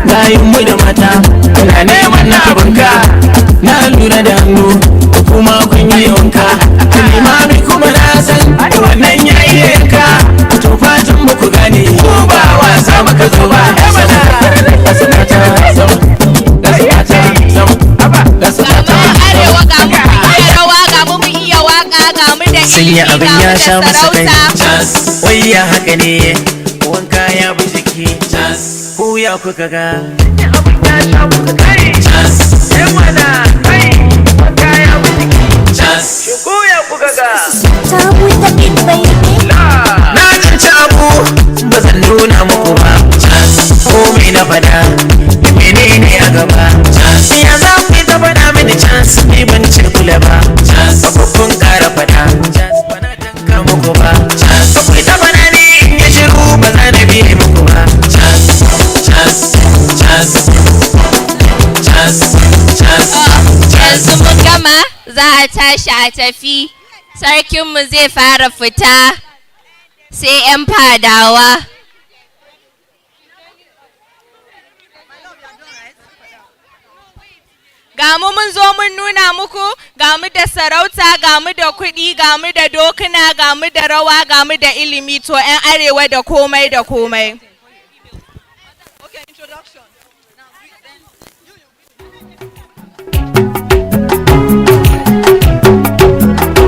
layin mu da mata na neman na banka na lura da hannu kuma kun yi wanka limami kuma na san wannan ya yi yanka to fatan muku gane ko ba wasa maka zo ba sanya abin ya sha masa kai wai ya haka ne wanka ya bi jiki ko ya kuka ga abin ya sha masa kai sai mana kai wanka ya bi jiki ko ya kuka ga na ci abu ba zan nuna muku ba ko mai na fada menene a gaba ya za ku yi ta fada mini chance ni ban ce kula ba kun kara fada bana tanka muku ba akwai ta fada ni in ya shiru ba za na biye muku ba yanzu mun gama za a tashi a tafi sarkinmu zai fara fita sai 'yan fadawa. Ga mu mun zo mun nuna muku ga mu da sarauta ga mu da kuɗi ga mu da dokuna ga mu da rawa ga mu da ilimi to 'yan arewa da komai da komai.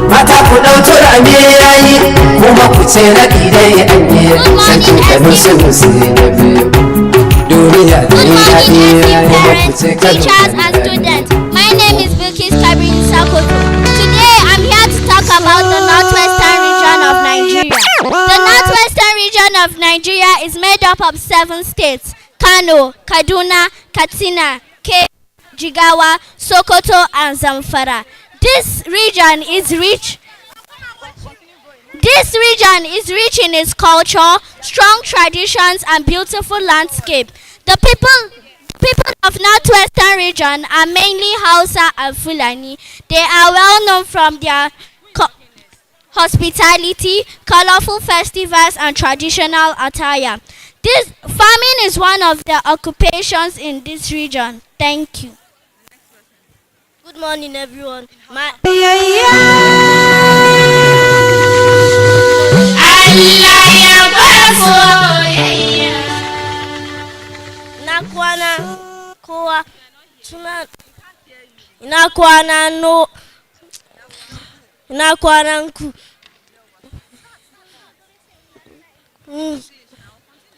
mata ku ɗauki rami yayi kuma ku ce na ɗidai an yi sarki da nusu na biyu duniya da yi daɗi kuma ku ce Teachers and students, my name is Bilkis Kabrin Sakoto. Today I'm here to talk about the northwestern region of Nigeria. The northwestern region of Nigeria is made up of 7 states: Kano, Kaduna, Katsina, Kebbi, Jigawa, Sokoto, and Zamfara. This region is rich in its culture, strong traditions, and beautiful landscape. The people of Northwestern region are mainly Hausa and Fulani. They are well known from their hospitality, colorful festivals, and traditional attire. This farming is one of the occupations in this region. Thank you. Good morning, everyone.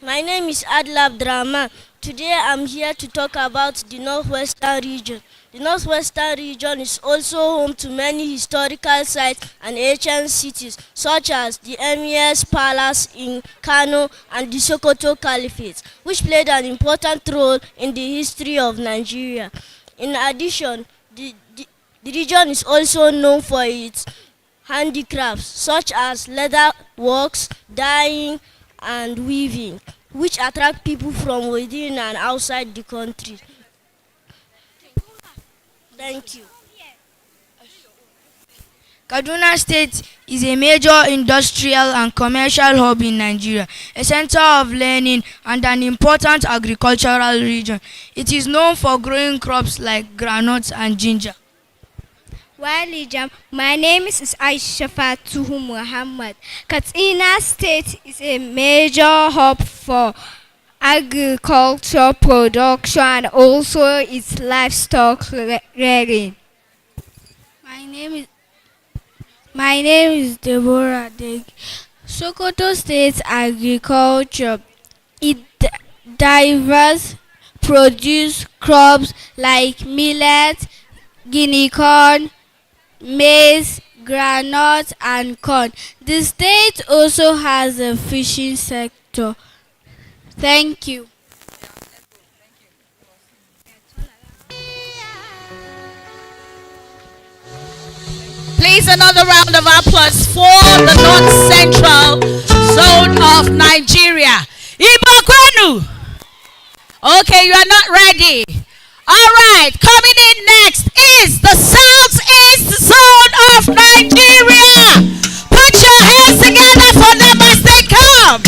My name is Adla Abdraman. Today I'm here to talk about the Northwestern region. The Northwestern region is also home to many historical sites and ancient cities, such as the Emir's Palace in Kano and the Sokoto Caliphate, which played an important role in the history of Nigeria. In addition, the region is also known for its handicrafts, such as leather works, dyeing, and weaving, which attract people from within and outside the country. Thank you. Kaduna State is a major industrial and commercial hub in Nigeria, a center of learning and an important agricultural region. It is known for growing crops like groundnuts and ginger. My name is Aisha Fatuhu Muhammad. Katsina State is a major hub for agriculture production and also its livestock rearing. My name is Deborah Deg. Sokoto State agriculture. It diverse produce crops like millet, guinea corn, maize, groundnut, and corn. The state also has a fishing sector. Thank you. Please, another round of applause for the North Central Zone of Nigeria. Ibokwenu. Okay, you are not ready. All right, coming in next is the Southeast Zone of Nigeria. Put your hands together for them as they come.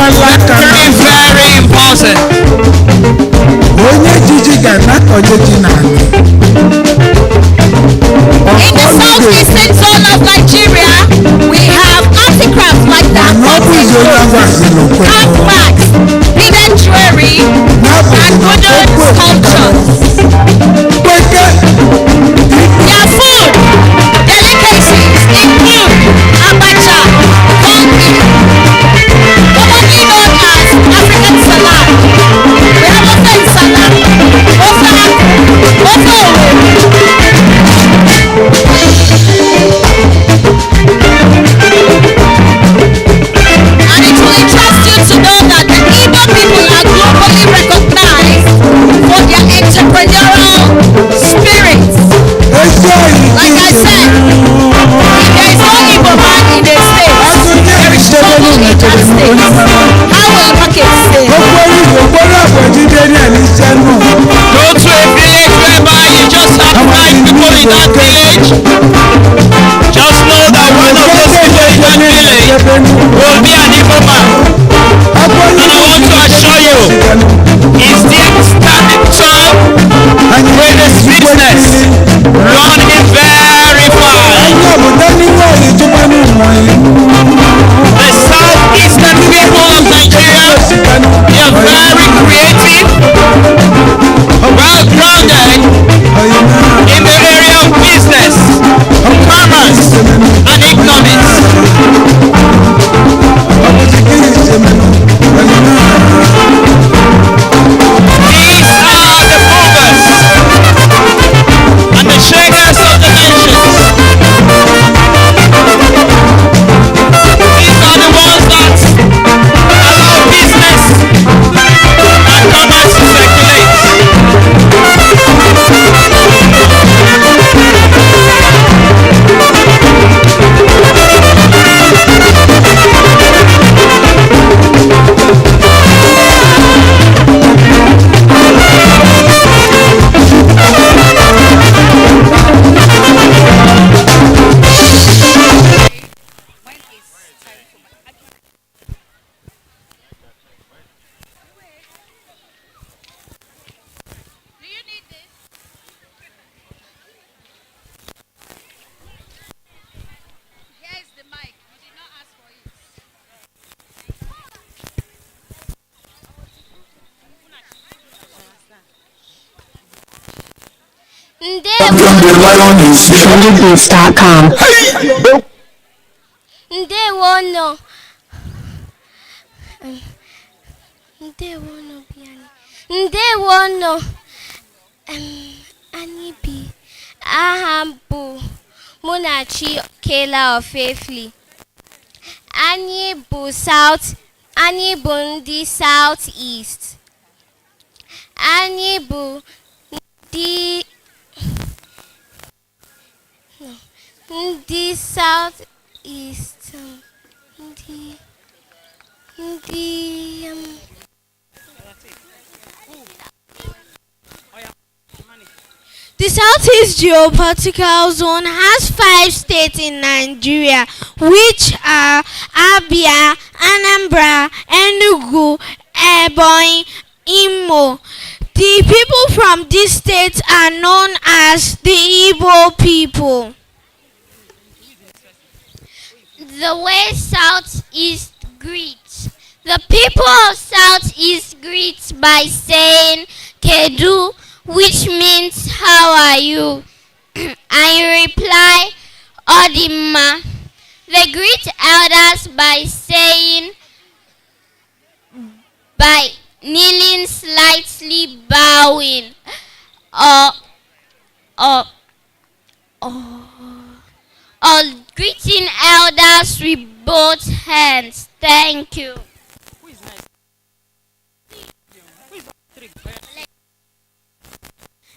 Very, very important. In the southeastern zone of Nigeria, we have artifacts like that, artworks, hidden jewelry, and wooden sculptures. Their food delicacies include abacha, pumpkin, commonly known as African salad. We have ofe salad, ofe and it will interest you to know that the Igbo people are globally recognized for their entrepreneurial spirits. Like I said, if there is no Igbo man in a state, there is trouble in that state. How will market stay? Go to a village whereby you just have 5 people in that village. Just know that one of those people in that village will be an Igbo man. And I want to assure you, he's still standing tall with his business running very fine. The southeastern people of Nigeria, they are very creative, well-grounded in the area of business, commerce, and economics. These are the movers and the shakers of the nations. These are the ones that allow business and commerce to circulate. TrendyBeats.com. Ndewono. Ndewono biani. Ndewono. Anyị bi. Aha m bụ Munachi Kela Ofefli. Anyị bụ ndị South East. Anyị bụ ndị South East. The Southeast Geopolitical Zone has 5 states in Nigeria, which are Abia, Anambra, Enugu, Ebonyi, Imo. The people from these states are known as the Igbo people. The way Southeast greets. The people of Southeast greets by saying Kedu, which means how are you? And you reply Odima. They greet elders by kneeling, slightly bowing, or greeting elders with both hands. Thank you.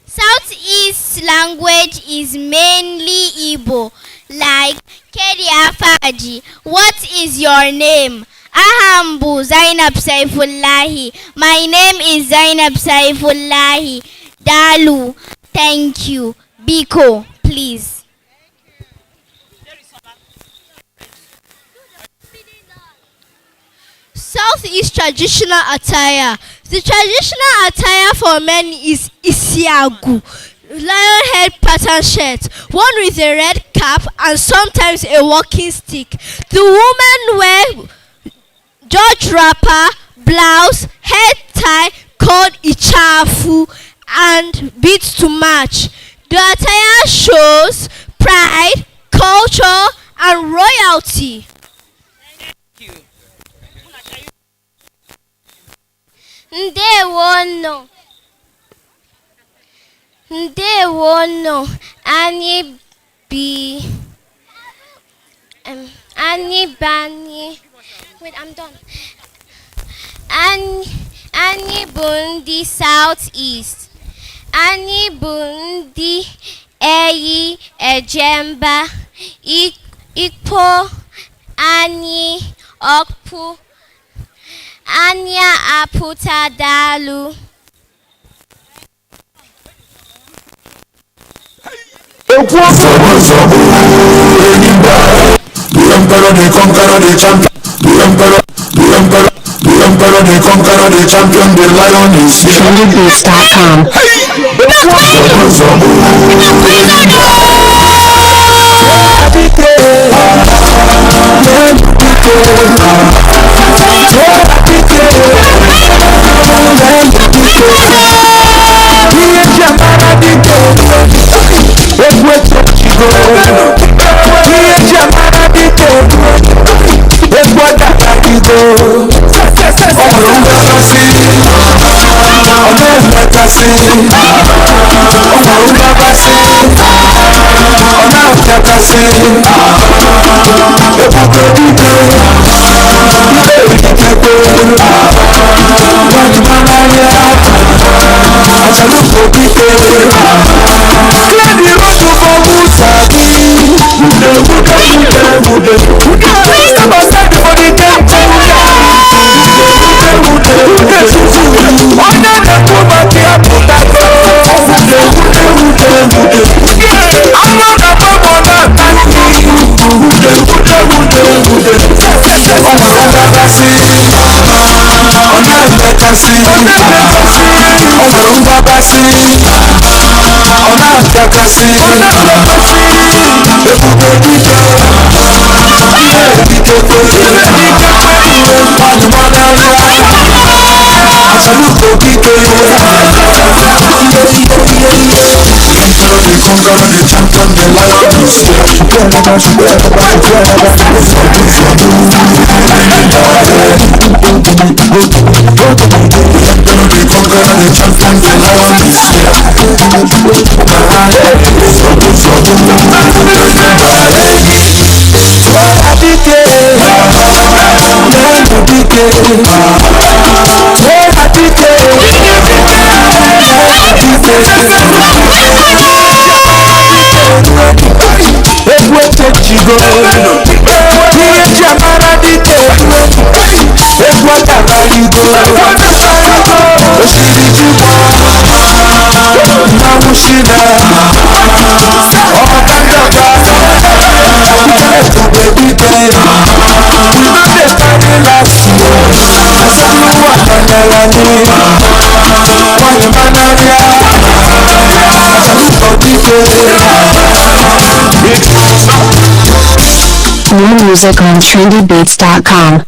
Southeast language is mainly Igbo, like Kedi Afaji. What is your name? Ahambu Zainab Saifullahi. My name is Zainab Saifullahi. Dalu. Thank you. Biko, please. Southeast traditional attire. The traditional attire for men is isiagu, lion head pattern shirt, one with a red cap and sometimes a walking stick. The women wear George wrapper, blouse, head tie called ichafu, and beads to match. The attire shows pride, culture, and royalty. Ndewono. Ndewono. Ani bani. Wait, I'm done. Ani bundi southeast. Ani bundi eyi ejemba. Ikpo ani okpu. Anya aputa dalu. The emperor, the conqueror, the champion. The emperor, the conqueror, the champion. The lion is here. TrendyBeats.com. More music on TrendyBeats.com.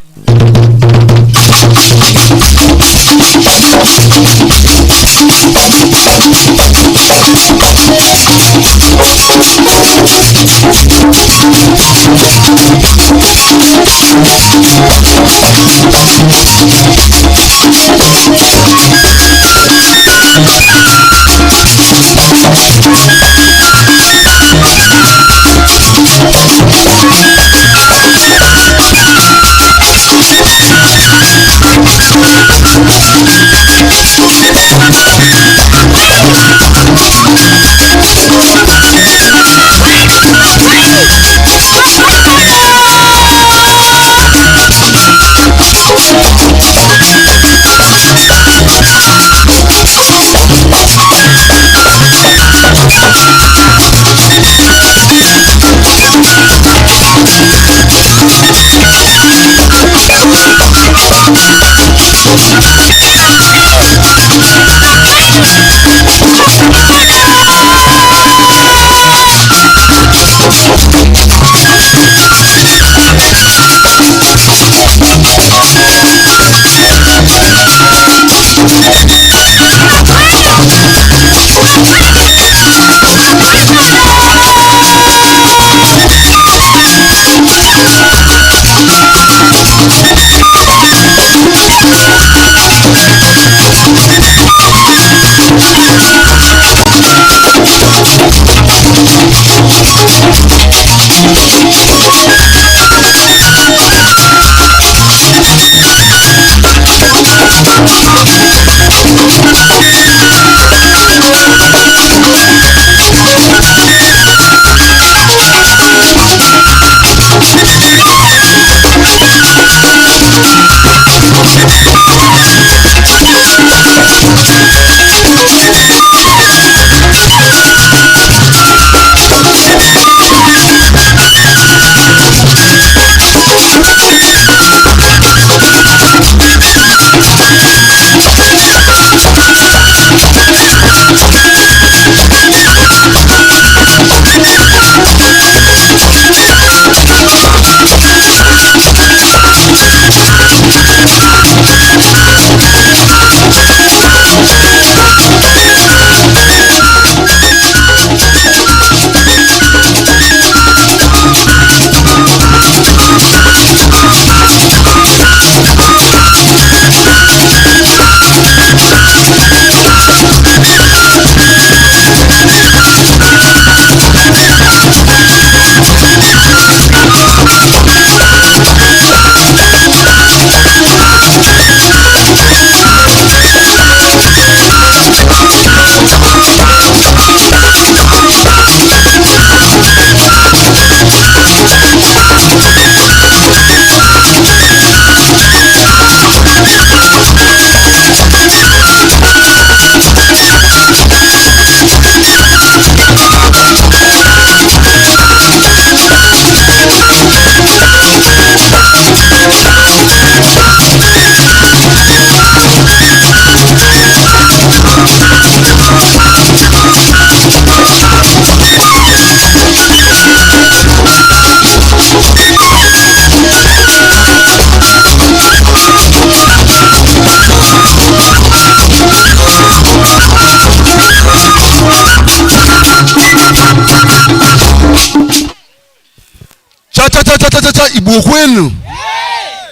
Igbo kwenu,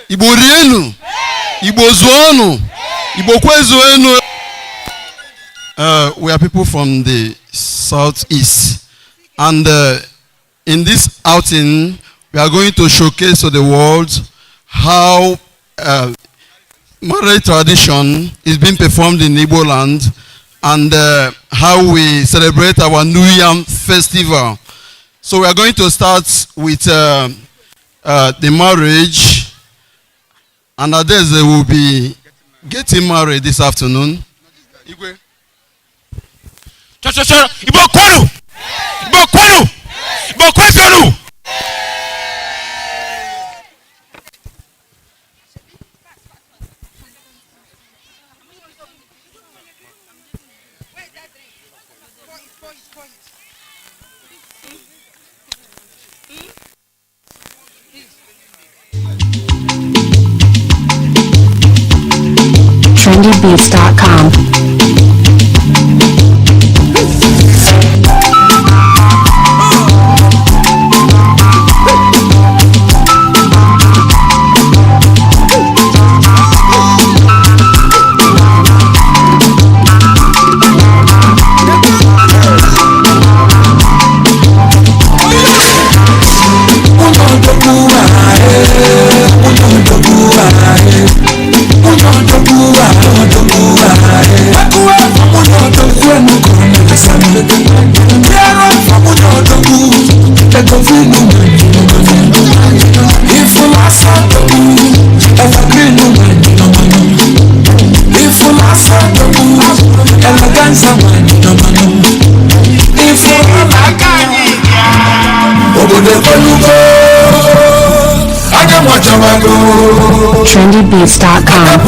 Igbo rienu, Igbo zuonu, Igbo kwezuenu. We are people from the southeast, and in this outing, we are going to showcase to the world how marriage tradition is being performed in Igbo land, and how we celebrate our New Yam festival. So we are going to start with the marriage, and others they will be getting married this afternoon. Igwe. Igbo kwenu! Igbo kwenu! Igbo kwenu! trendybeats.com. trendybeats.com.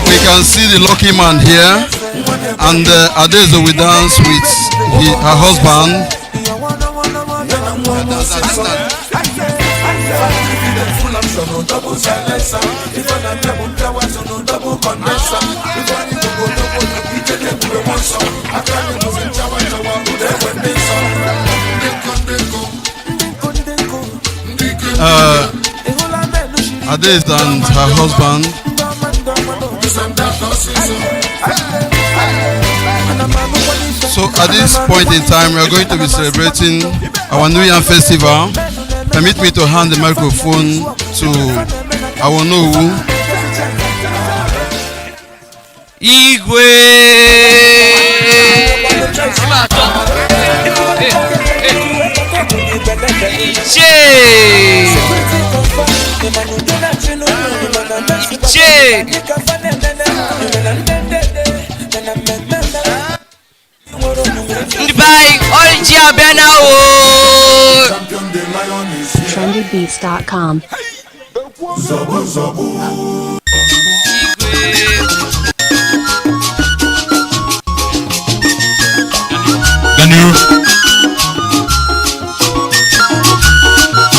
We can see the lucky man here, and Adezo will dance with her husband. Ades and her husband. So at this point in time, we are going to be celebrating our New Yam Festival. Permit me to hand the microphone to our Nohu. Igwe! Trendybeats.com.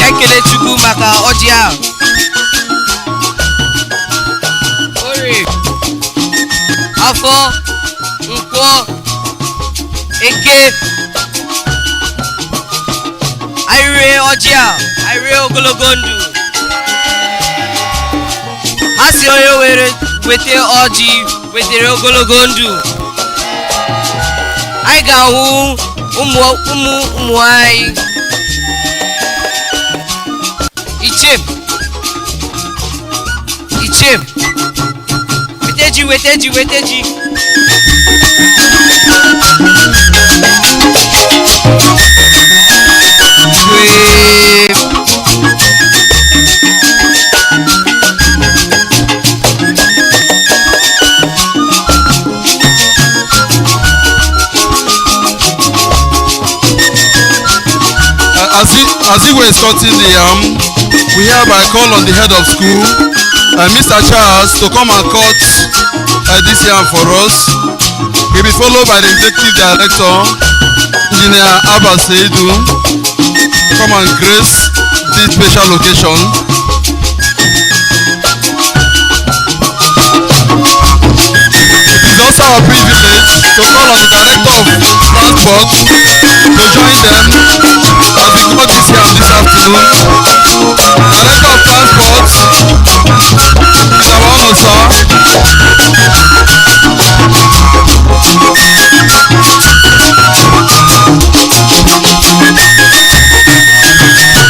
Ekele Chukwu maka ọjị a. Ori, Afọ, Nkwọ, Eke. Ayire ọjị a, ayire ogologo ndụ. Ha si onye wete ọjị wetere ogologo ndụ. Anyị ga-ahụ ụmụ anyị. Ichim. Weteji. As he was cutting the yam, we hereby call on the head of school, Mr. Charles, to come and cut this yam for us. He'll be followed by the executive director, Engineer Abbas Seidu, to come and grace this special occasion. It is also our privilege to call on the director of transport to join them as we cut this yam this afternoon. Director of transport is our honor, sir.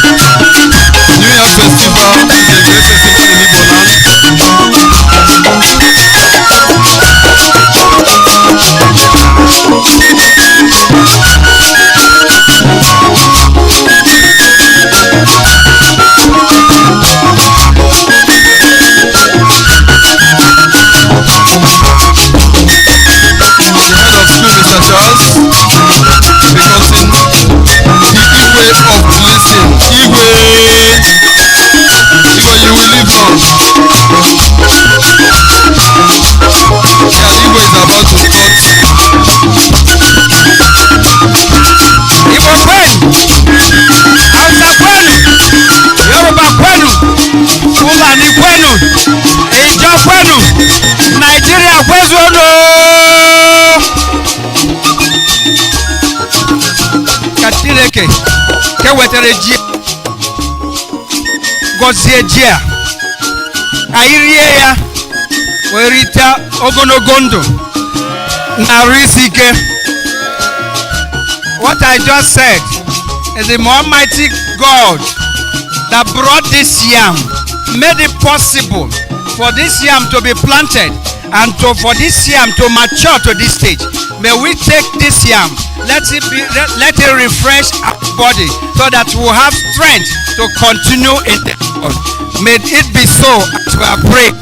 New Year Festival is a great festival in Igbo land. Nigeria kwezuonu. Katireke ke wetere ji gozie ji a anyị rie ya wee rita ogologo ndụ na isi ike. What I just said is the Almighty God that brought this yam, made it possible for this yam to be planted and for this yam to mature to this stage. May we take this yam, let it refresh our body so that we'll have strength to continue in the Lord. May it be so as we are praying.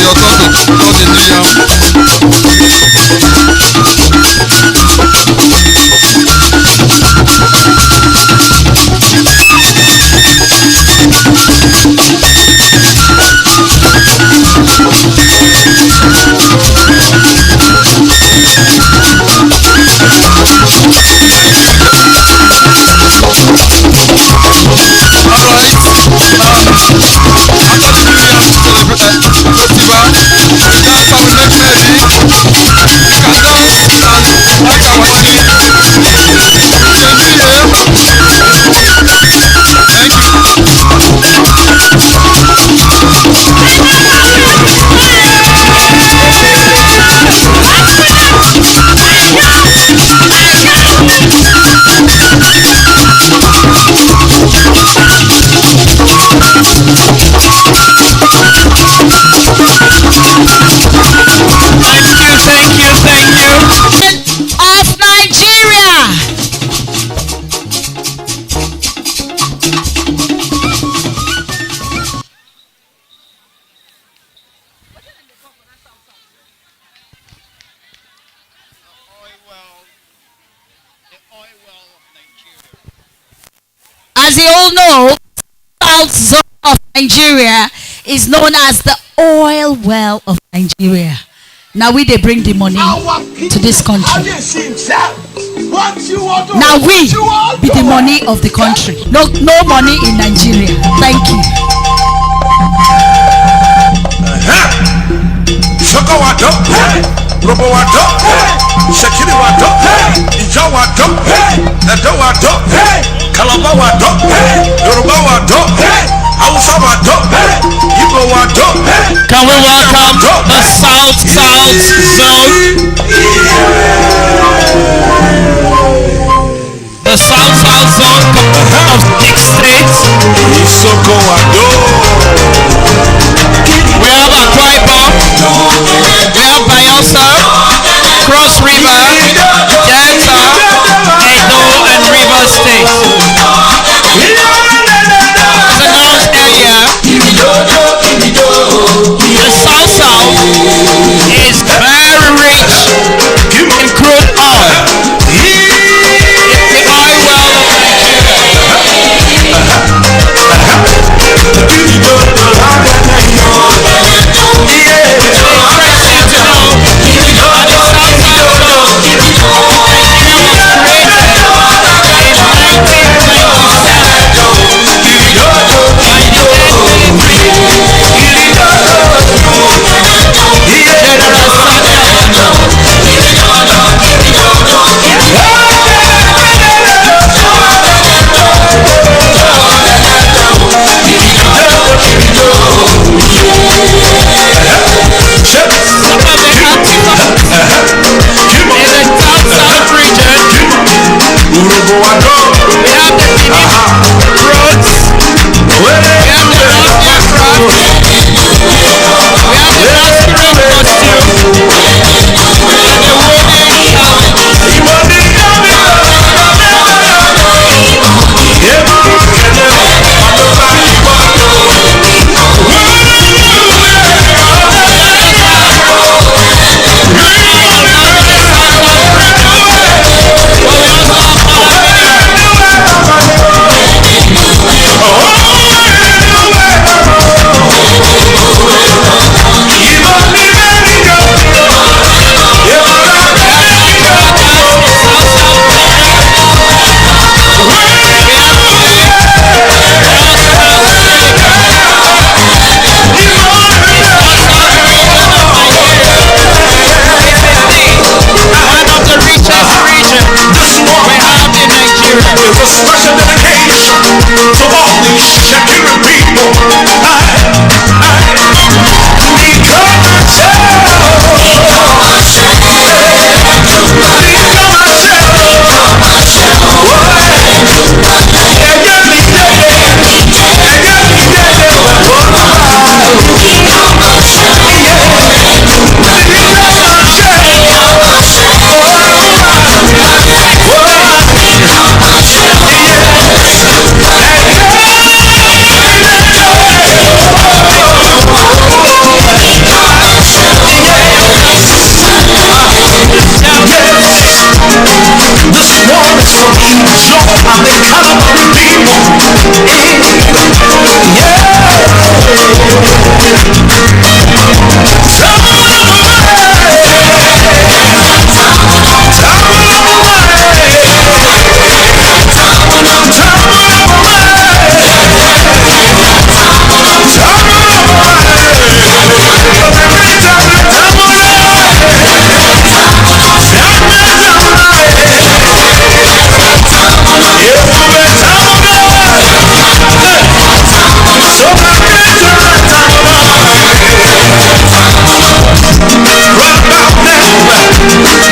Your turn to cut the As you all know, South Zone of Nigeria is known as the oil well of Nigeria. Now we they bring the money to this country. Now we be the money of the country. No money in Nigeria. Thank you. Can we welcome the South Zone? The South Zone of 6 states. We have Akwa Ibom, we have Bayelsa, Cross River, Delta, Edo, and Rivers State. As announced earlier, the South is very rich in crude oil. It's the oil well of the Calvary people.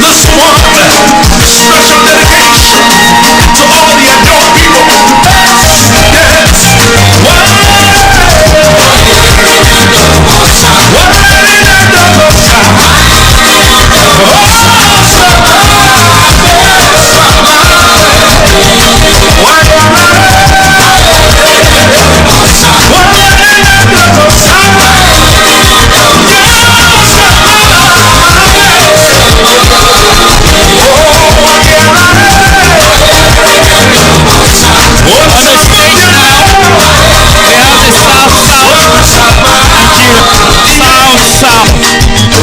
This one, special dedication to all the adult people. Yes,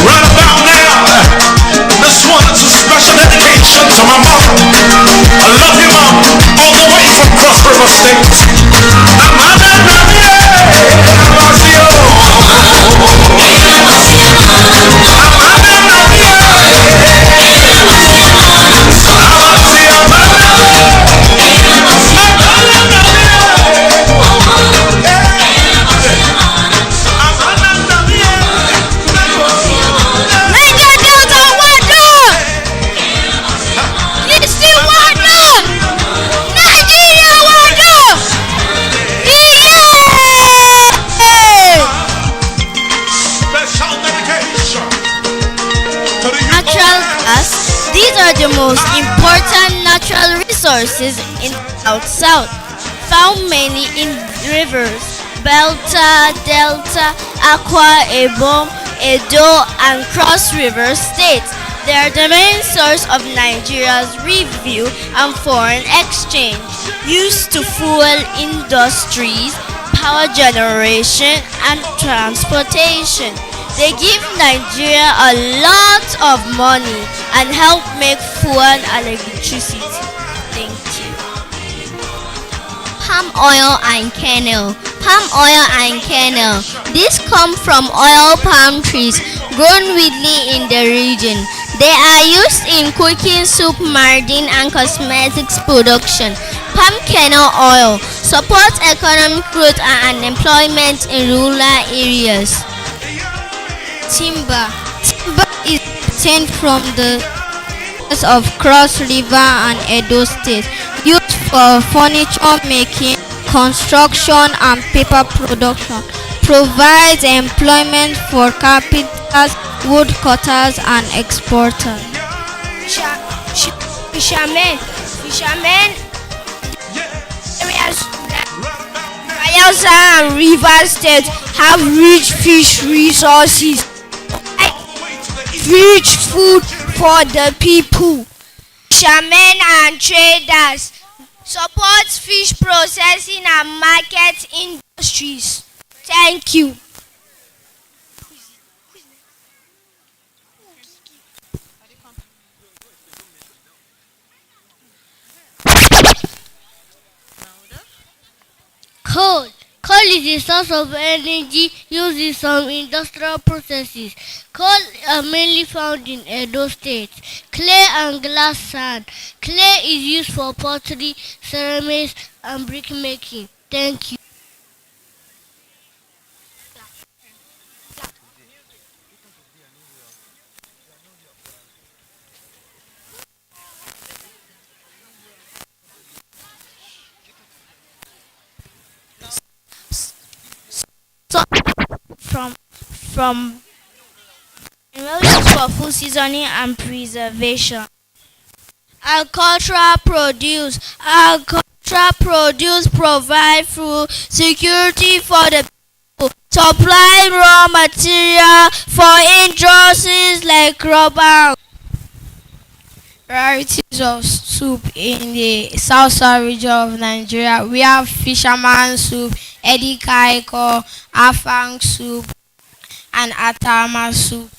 right about now, this one is a special dedication to my mom. I love you, mom, all the way from Cross River State. Natural gas. These are the most important natural resources in South. Found mainly in rivers, Delta, Akwa Ibom, Edo, and Cross River states. They are the main source of Nigeria's revenue and foreign exchange, used to fuel industries, power generation, and transportation. They give Nigeria a lot of money and help make fuel and electricity. Thank you. Palm oil and kernel. Palm oil and kernel. These come from oil palm trees grown widely in the region. They are used in cooking, soup, marinade, and cosmetics production. Palm kernel oil supports economic growth and employment in rural areas. Timber. Timber is obtained from the of Cross River and Edo State, used for furniture making, construction, and paper production. Provides employment for carpenters, woodcutters, and exporters. Fishermen areas Bayelsa and Rivers State have rich fish resources, rich food for the people. Fishermen and traders support fish processing and market industries. Thank you. Coal. Coal is a source of energy used in some industrial processes. Coal are mainly found in Edo State. Clay and glass sand. Clay is used for pottery, ceramics, and brick making. Thank you. So, from used for food seasoning and preservation. Agricultural produce provide food security for the people, supply raw material for industries like rubber. varieties of soup in the south region of Nigeria. We have fisherman soup, edikaiko, afang soup, and atama soup.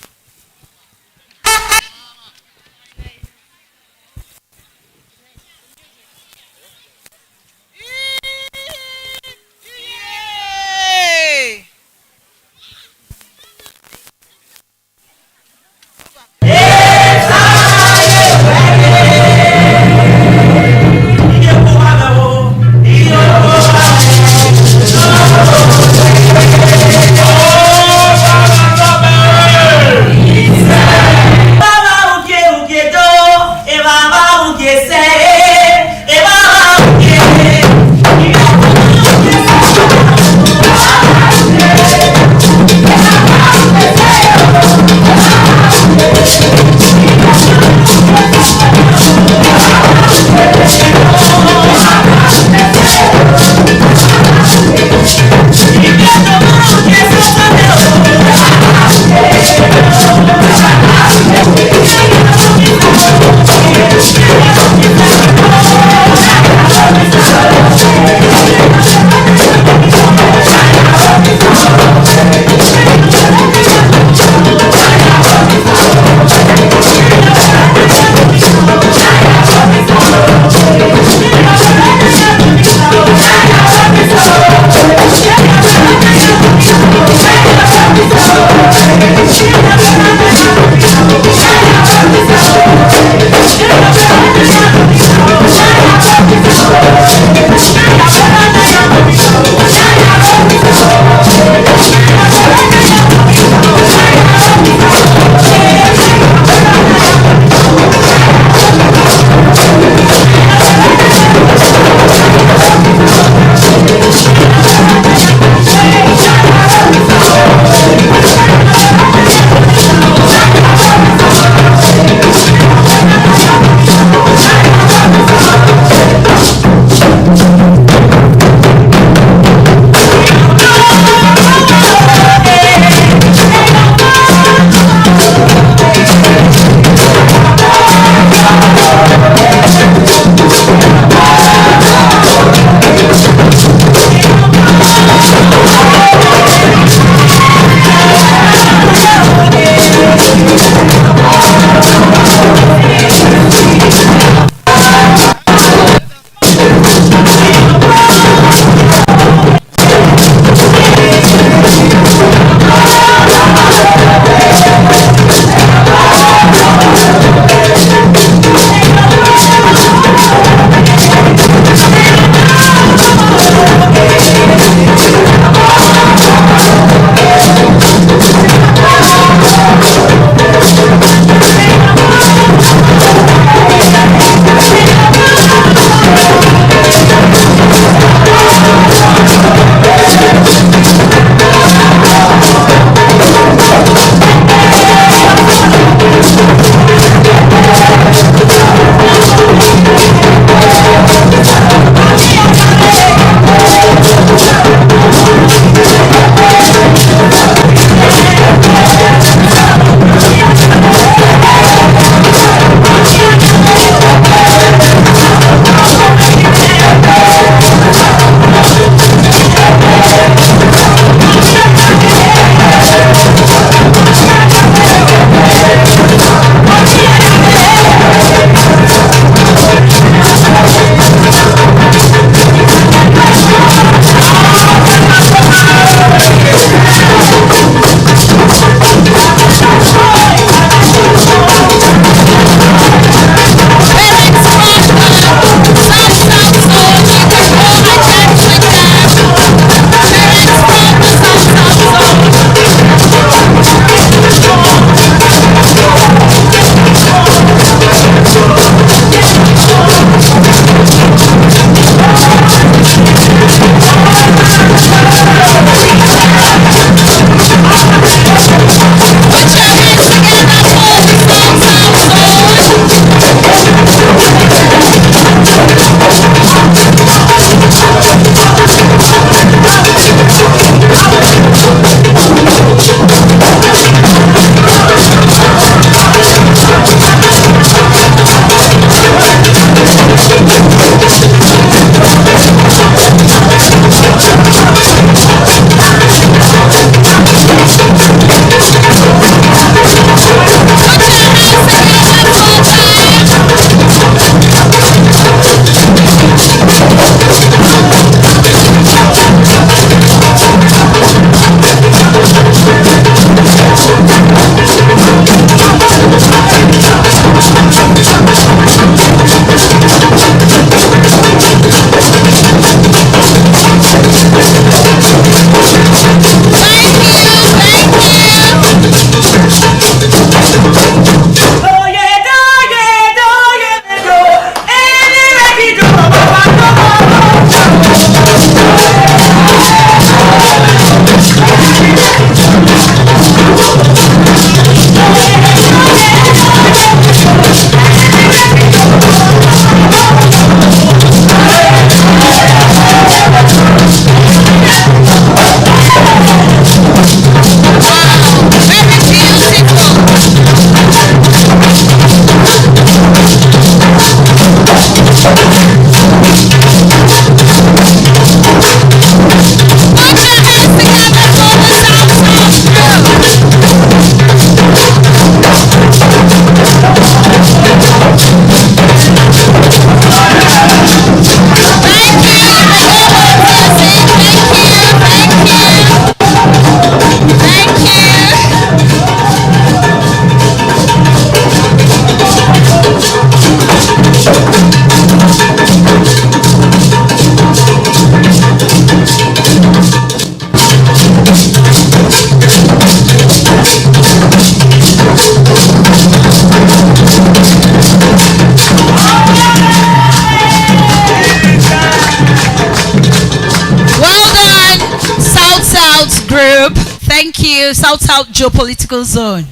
Thank you, South-South Geopolitical Zone.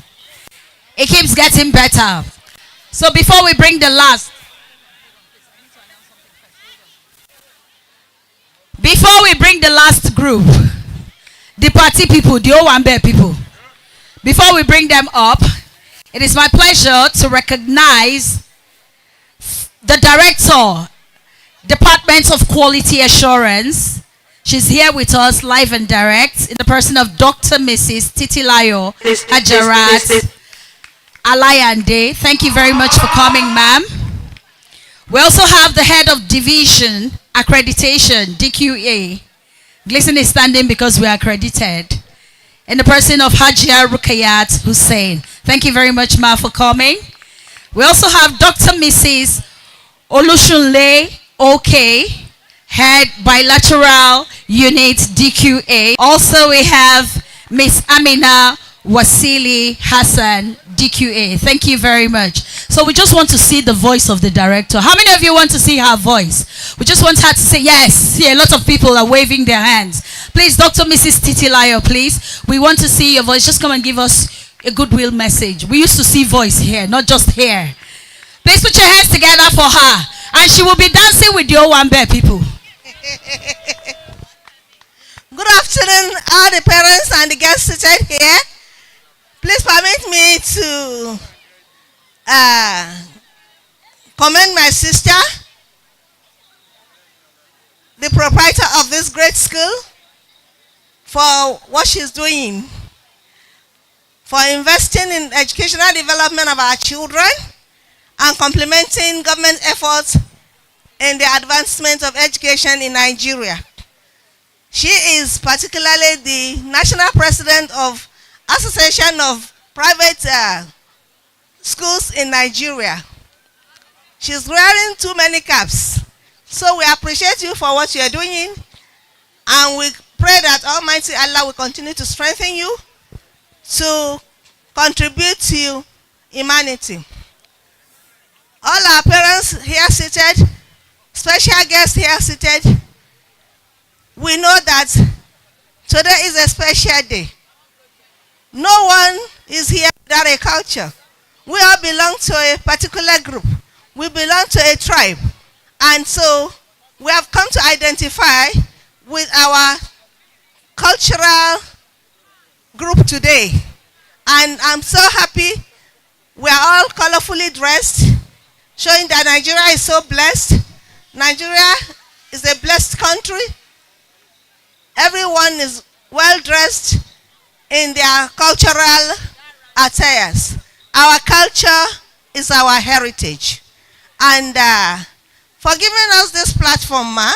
It keeps getting better. So before we bring the last group, the party people, the Owambe people, before we bring them up, it is my pleasure to recognize the Director, Department of Quality Assurance. She's here with us live and direct in the person of Dr. Mrs. Titilayo Ajarat Alayande. Thank you very much for coming, ma'am. We also have the head of division accreditation, DQA. Glisten is standing because we are accredited. In the person of Hajia Rukayat Hussein. Thank you very much, ma, for coming. We also have Dr. Mrs. Olushunle OK, head bilateral unit DQA. Also we have Miss Amina Wasili Hassan DQA. Thank you very much. So we just want to see the voice of the director. How many of you want to see her voice? We just want her to say yes. See, a lot of people are waving their hands. Please, Dr. Mrs. Titilayo, please. We want to see your voice. Just come and give us a goodwill message. We used to see voice here, not just here. Please put your hands together for her. And she will be dancing with the Owambe people. Good afternoon, all the parents and the guests seated here. Please permit me to commend my sister, the proprietor of this great school, for what she's doing, for investing in educational development of our children and complementing government efforts in the advancement of education in Nigeria. She is particularly the national president of Association of Private Schools in Nigeria. She's wearing too many caps. So we appreciate you for what you are doing, and we pray that Almighty Allah will continue to strengthen you to contribute to humanity. All our parents here seated, special guests here seated, we know that today is a special day. No one is here without a culture. We all belong to a particular group. We belong to a tribe. And so we have come to identify with our cultural group today. And I'm so happy we are all colorfully dressed, showing that Nigeria is so blessed. Nigeria is a blessed country. Everyone is well dressed in their cultural attires. Our culture is our heritage. And for giving us this platform, ma,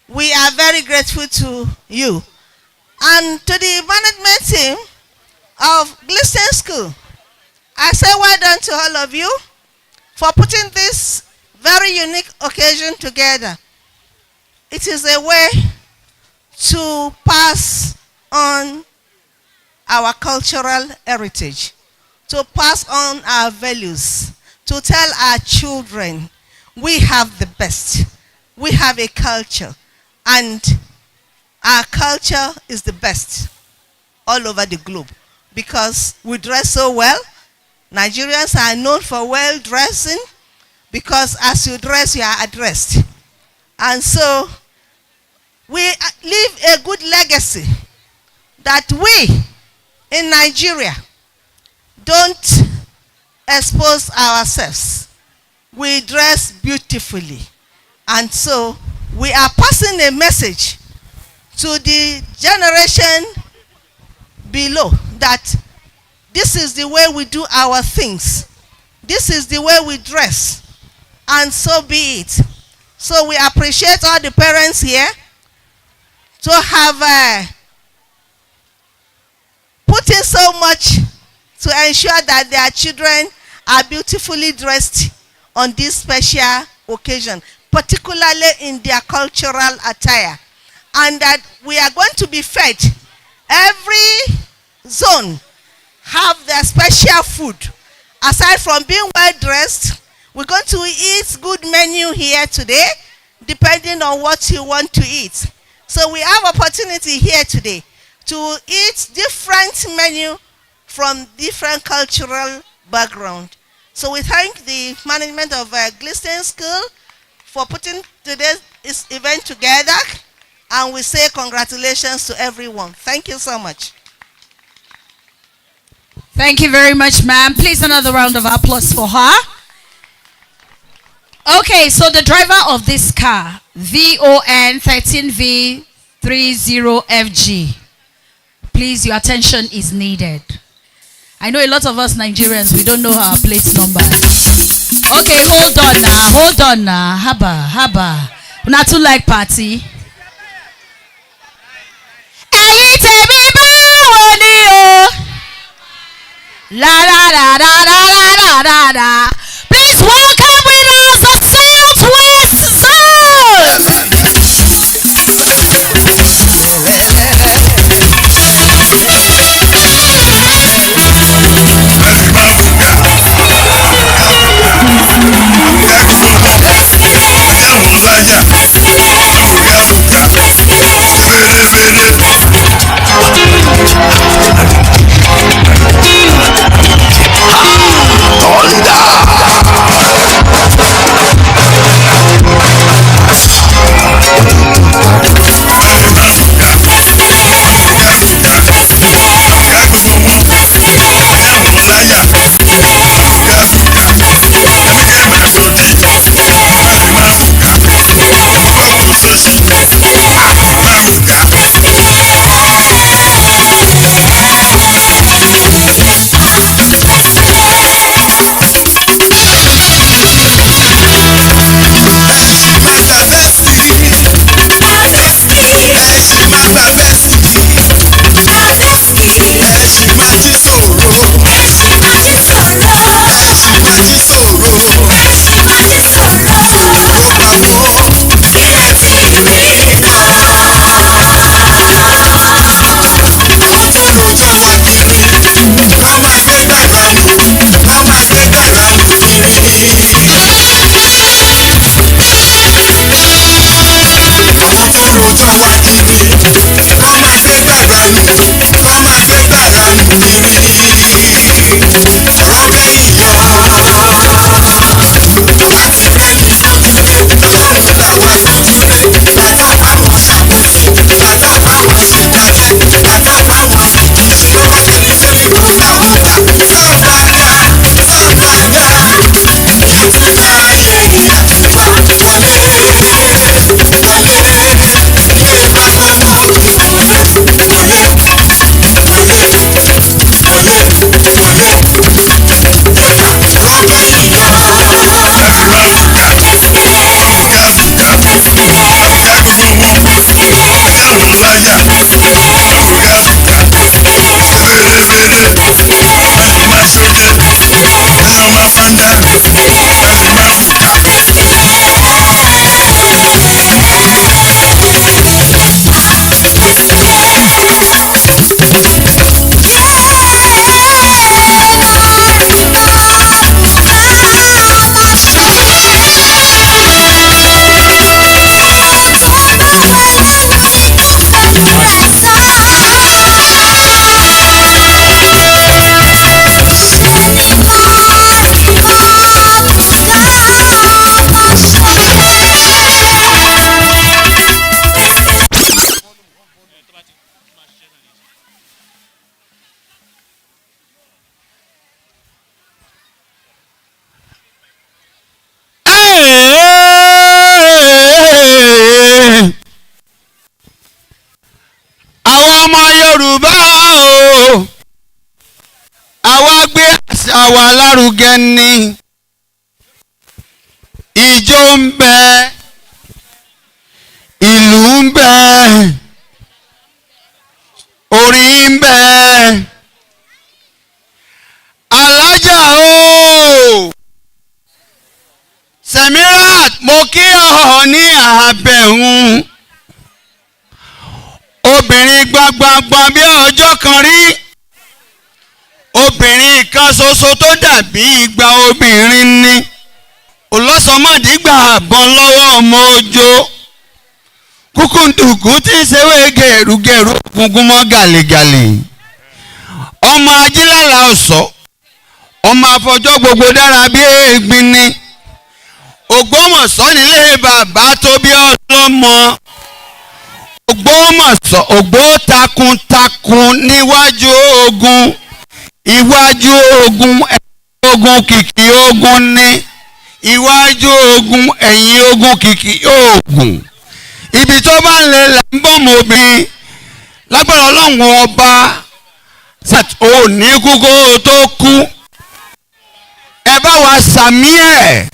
we are very grateful to you. And to the management team of Glisten School, I say well done to all of you for putting this very unique occasion together. It is a way to pass on our cultural heritage, to pass on our values, to tell our children we have the best. We have a culture, and our culture is the best all over the globe because we dress so well. Nigerians are known for well dressing because as you dress, you are addressed. And so we leave a good legacy that we in Nigeria don't expose ourselves. We dress beautifully. And so we are passing a message to the generation below that this is the way we do our things. This is the way we dress. And so be it. So we appreciate all the parents here to have put in so much to ensure that their children are beautifully dressed on this special occasion, particularly in their cultural attire. And that we are going to be fed. Every zone have their special food. Aside from being well dressed, we're going to eat good menu here today, depending on what you want to eat. So we have opportunity here today to eat different menu from different cultural background. So we thank the management of Glisten School for putting today's event together, and we say congratulations to everyone. Thank you so much. Thank you very much, ma'am. Please, another round of applause for her. Okay, so the driver of this car, VON 13V30FG. Please, your attention is needed. I know a lot of us Nigerians, we don't know our plate numbers. Okay, hold on now. Haba. Not too like party. Ẹ̀yin tèmi báwo ni o? La. Please welcome with us the Southwest Zone. Àwa lárugẹ ni ijó ń bẹ, ìlú ń bẹ, orin ń bẹ, alájà o Semirat mo kí ọ ní àbẹ̀hún obìnrin gbangbangban bí ọjọ́ kan rí. Obìnrin kan ṣoṣo tó dàbí igba obìnrin ni olóṣọmọdìgbà àbọ̀n lọ́wọ́ ọmọ ojó kúkúndùkú tí ń ṣewé gẹ̀rúgẹ̀rú gungun mọ́ gàlégàlé ọmọ ajílàlà ọ̀sọ́ ọmọ àfọjọ́ gbogbo dára bí ègbin ni Ògbómọ̀ṣọ́ nílé bàbá tó bí ọlọ́mọ Ògbómọ̀ṣọ́ ògbó takuntakun níwájú ogun iwájú ogun ẹ̀yìn ogun kìkì ogun ní iwájú ogun ẹ̀yìn ogun kìkì ogun ibi tó bá ń lè là ń bọ̀ mọ́ obìnrin lágbára Ọlọ́run ọba ò ní kúkú tó kú ẹ bá wa sàmí ẹ̀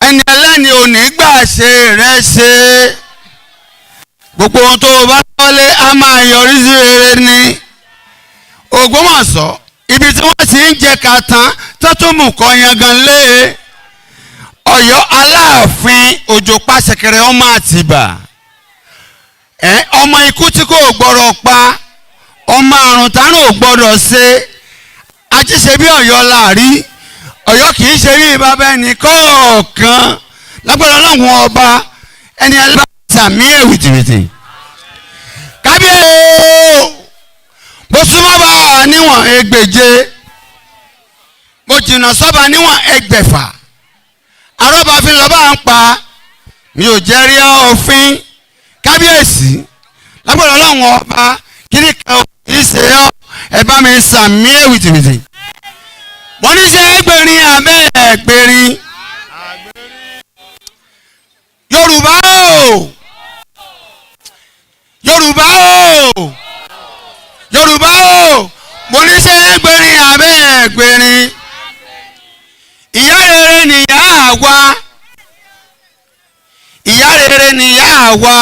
ẹni ẹlẹ́ni ò ní gbà ṣe rẹ̀ ṣe gbogbo ohun tó o bá tọ́lé a máa yọrí sí rere ní Ògbómọ̀ṣọ́ ibi tí wọ́n ti ń jẹ kàtán tó tún mú kọ́ yangan lé Ọ̀yọ́ Aláàfin Òjò Pàṣẹkẹrẹ ọmọ Àtìbà ọmọ ikú tí kò gbọ́dọ̀ pa ọmọ àrùn tánú ò gbọ́dọ̀ ṣe ajíṣe bí Ọ̀yọ́ láàrí Ọ̀yọ́ kì í ṣe rí bàbá ẹnì kọ̀ọ̀kan lágbára Ọlọ́run ọba ẹni ẹlẹ́bàṣàmí èwìtìwìtì kábíyèsí mo súnmọ́ bá níwọ̀n ẹgbẹ̀je mo jìnnà sọ́ba níwọ̀n ẹgbẹ̀fà arọ́bàfin lọ́ba ń pa mi ò jẹ́ rí òfin kábíyèsí lágbára Ọlọ́run ọba kíní kan ò kì í ṣe ọ́ ẹ bá mi sàmí èwìtìwìtì wọ́n ní ṣe ẹgbẹ̀rin abẹ́ ẹgbẹ̀rin Yorùbá o Yorùbá o Yorùbá o mo ní ṣe ẹgbẹ̀rin abẹ́ ẹgbẹ̀rin ìyá rere nìyá àwa ìyá rere nìyá àwa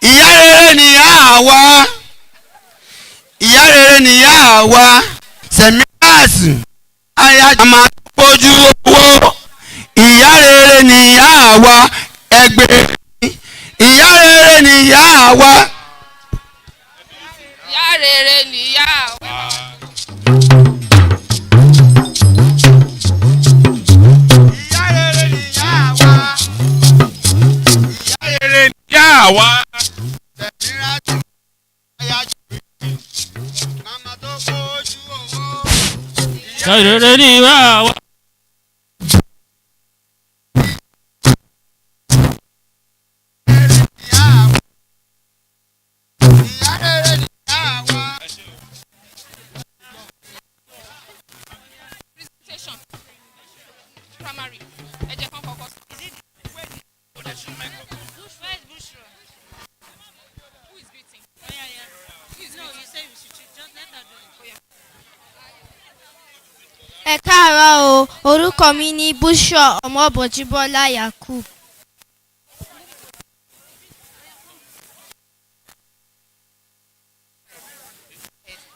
ìyá rere nìyá àwa ìyá rere nìyá àwa sẹ̀míàsì ayájà máa bójú owó ìyá rere nìyá àwa ẹgbẹ̀rin ìyá rere nìyá àwa. ìyá rere nìyá àwa. Àwa. Rere ni àwa. Ẹ káàárọ̀ o, orúkọ mi ní Bushra Ọmọbọ̀jíbọ́lá Yakub.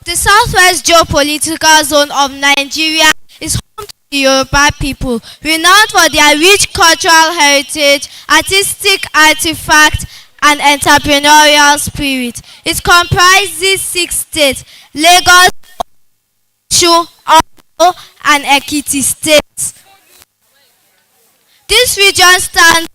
The southwest geopolitical zone of Nigeria is home to the Yoruba people, renowned for their rich cultural heritage, artistic artifacts, and entrepreneurial spirit. It comprises 6 states: Lagos, Osun, Ondo, and Ekiti states. This region stands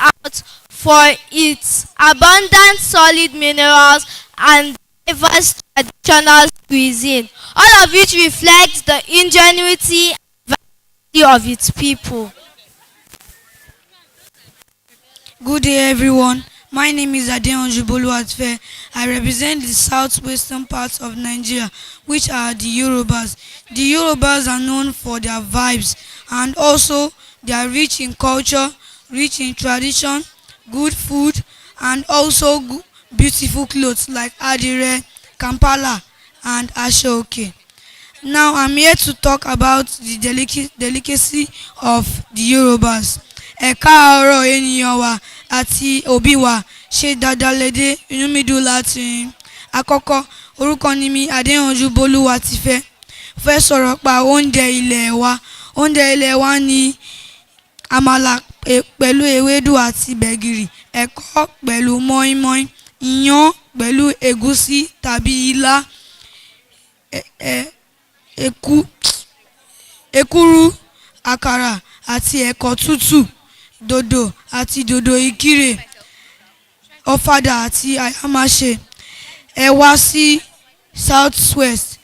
out for its abundant solid minerals and diverse traditional cuisine, all of which reflect the ingenuity and variety of its people. Good day, everyone. My name is Adeonju Boluwatfe. I represent the southwestern parts of Nigeria, which are the Yorubas. The Yorubas are known for their vibes, and also they are rich in culture, rich in tradition, good food, and also beautiful clothes like Adire, Kampala, and Ashoke. Now I'm here to talk about the delicacy of the Yorubas. Ẹ káàárọ̀ ènìyàn wa àti òbí wa, ṣe dáadáa lédè, inú mi dùn láti yín. Àkọ́kọ́, orúkọ ni mi Adéyanjú Bolúwatifẹ́. Fẹ́ sọ̀rọ̀ pa oúnjẹ ilẹ̀ wa. Oúnjẹ ilẹ̀ wa ni àmàlà pẹ̀lú ewédú àti gbẹ̀gìrì, ẹ̀kọ pẹ̀lú mọ́ínmọ́ín, iyán pẹ̀lú ẹ̀gúsí tàbí ilá, èkuru, àkàrà àti ẹ̀kọ́ tútù, dòdò àti dòdò ìkirè, ọ̀fadà àti àyàmáṣe. Ẹ wá sí South West,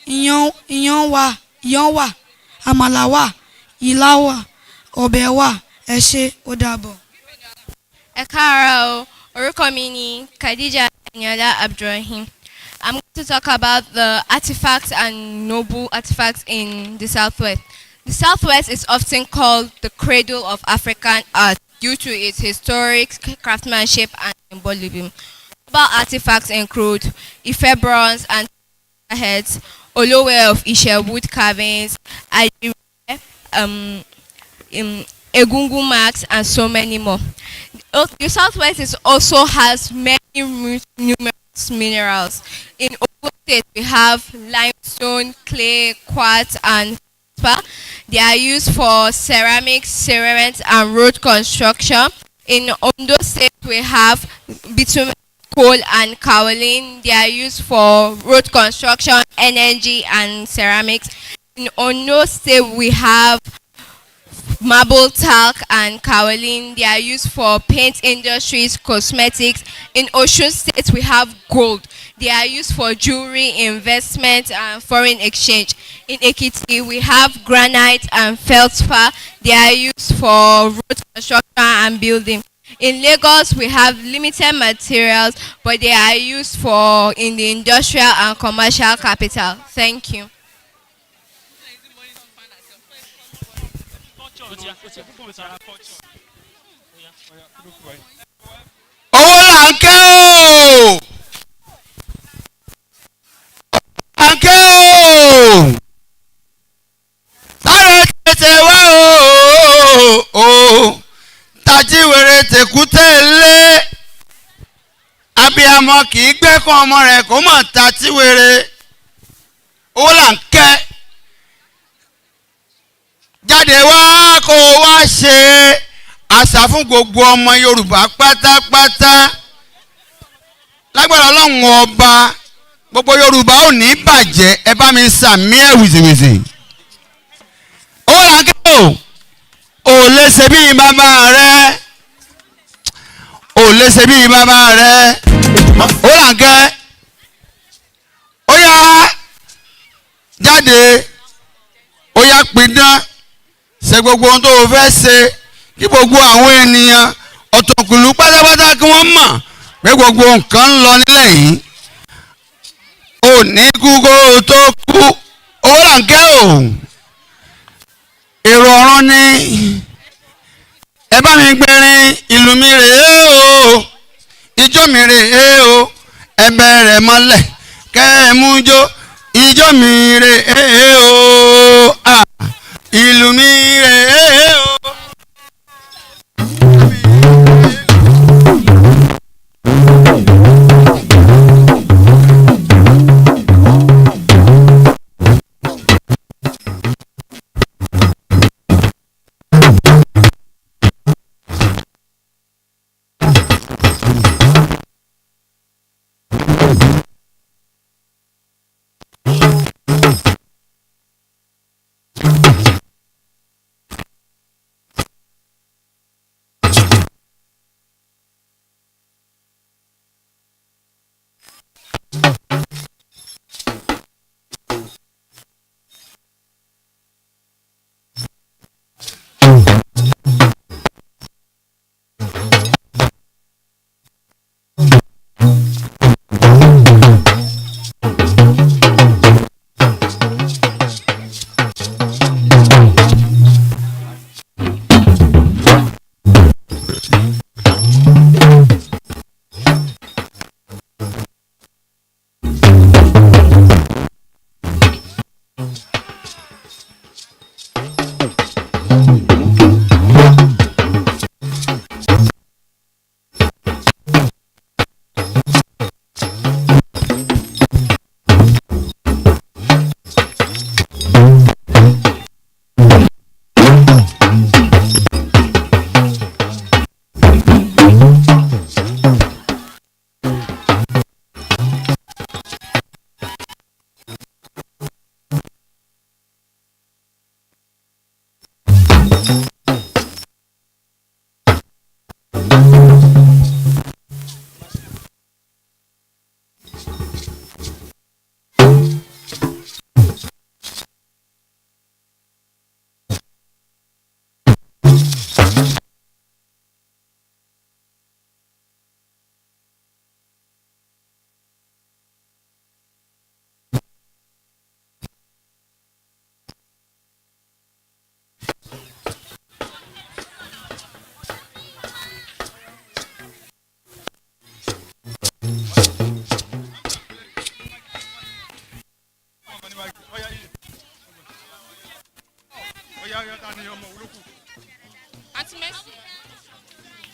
iyán wà, àmàlà wà, ilá wà, ọbẹ̀ wà. Ẹ ṣé, ó dàbọ̀. Ẹ káàárọ̀ o, orúkọ mi ni Khadija Eniola Abdurrahim. I'm going to talk about the artifacts and noble artifacts in the Southwest. The Southwest is often called the cradle of African art due to its historic craftsmanship and symbolism. Notable artifacts include Ife bronze and heads, Olowe of Ishe wood carvings, Adire, Egungun marks, and so many more. The Southwest also has many numerous minerals. In Ogun State, we have limestone, clay, quartz, and feldspar. They are used for ceramics, cement, and road construction. In Ondo State, we have bitumen, coal, and kaolin. They are used for road construction, energy, and ceramics. In Ondo State, we have marble, talc, and kaolin. They are used for paint industries, cosmetics. In Osun State, we have gold. They are used for jewelry, investment, and foreign exchange. In Ekiti, we have granite and feldspar. They are used for road construction and building. In Lagos, we have limited materials, but they are used for in the industrial and commercial capital. Thank you. Owó là ń ké o. À ń ké o. Sáré tètè wá o. Tajíwèrè tèkúté lé. Abiyamọ kì í gbẹ́kàn ọmọ rẹ̀ kó mọ̀ tajíwèrè. Owó là ń ké. Jáde wá kó wá ṣe àṣà fún gbogbo ọmọ Yorùbá pátápátá. Lágbára Ọlọ́run ọba, gbogbo Yorùbá ò ní bàjẹ́. Ẹ bá mi sàmí ẹ̀ wìsìwìsì. Ó là ń ké o. Ò lè ṣe bí bàbá rẹ̀. Ò lè ṣe bí bàbá rẹ̀. Ó là ń ké. Ó yá jáde. Ó yá pidán. Ṣe gbogbo ohun tó o fẹ́ ṣe kí gbogbo àwọn ènìyàn ọ̀tọ̀kùlú pátápátá kí wọ́n mọ̀ pé gbogbo nǹkan ń lọ nílẹ̀ yìí. Ò ní kú kó o tó kú. Owó là ń ké o. Èrò ọ̀run ni ẹ bá mi gbẹ̀rin ìlú mi rèé o. Ijó mi rèé o. Ẹ bẹ̀rẹ̀ mọ́lẹ̀ kẹ́ ẹ mú jó. Ijó mi rèé o. Ìlú mi rèé o.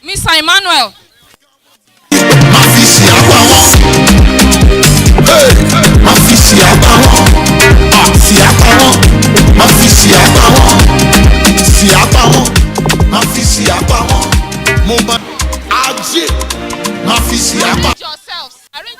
Mr. Emmanuel. Arrange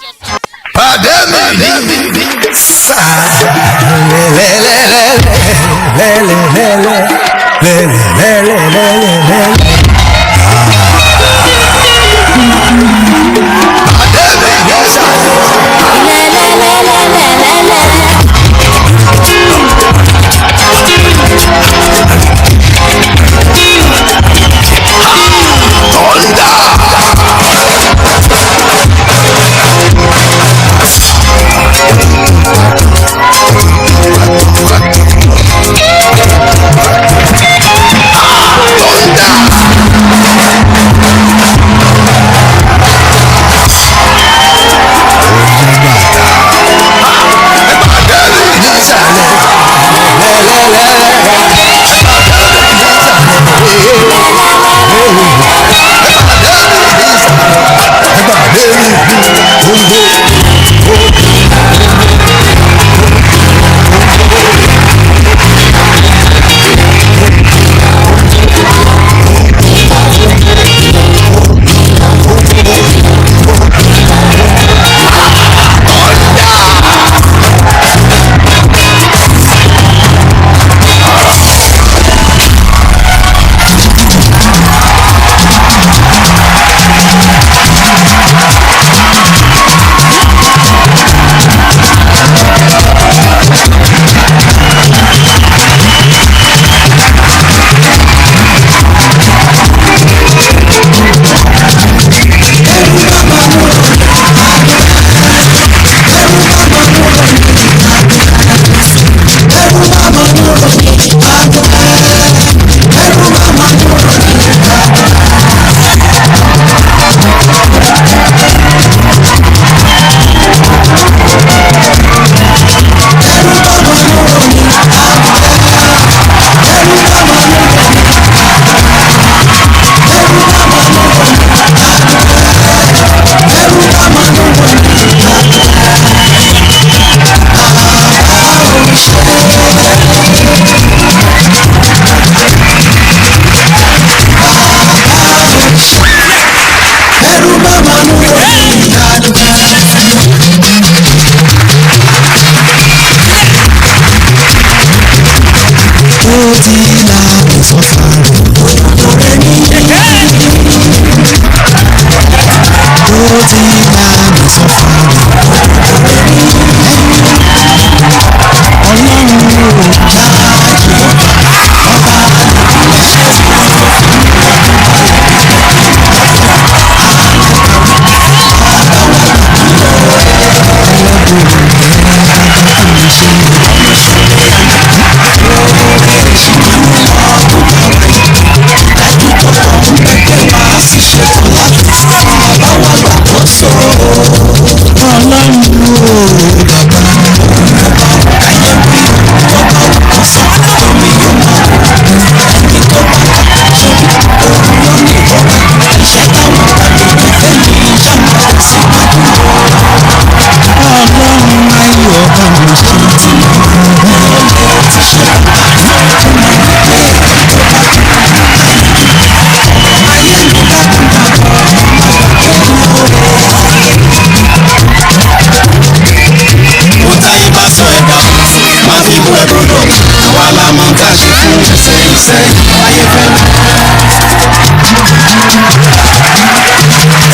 sẹ́yìn ayé fẹ́ mi.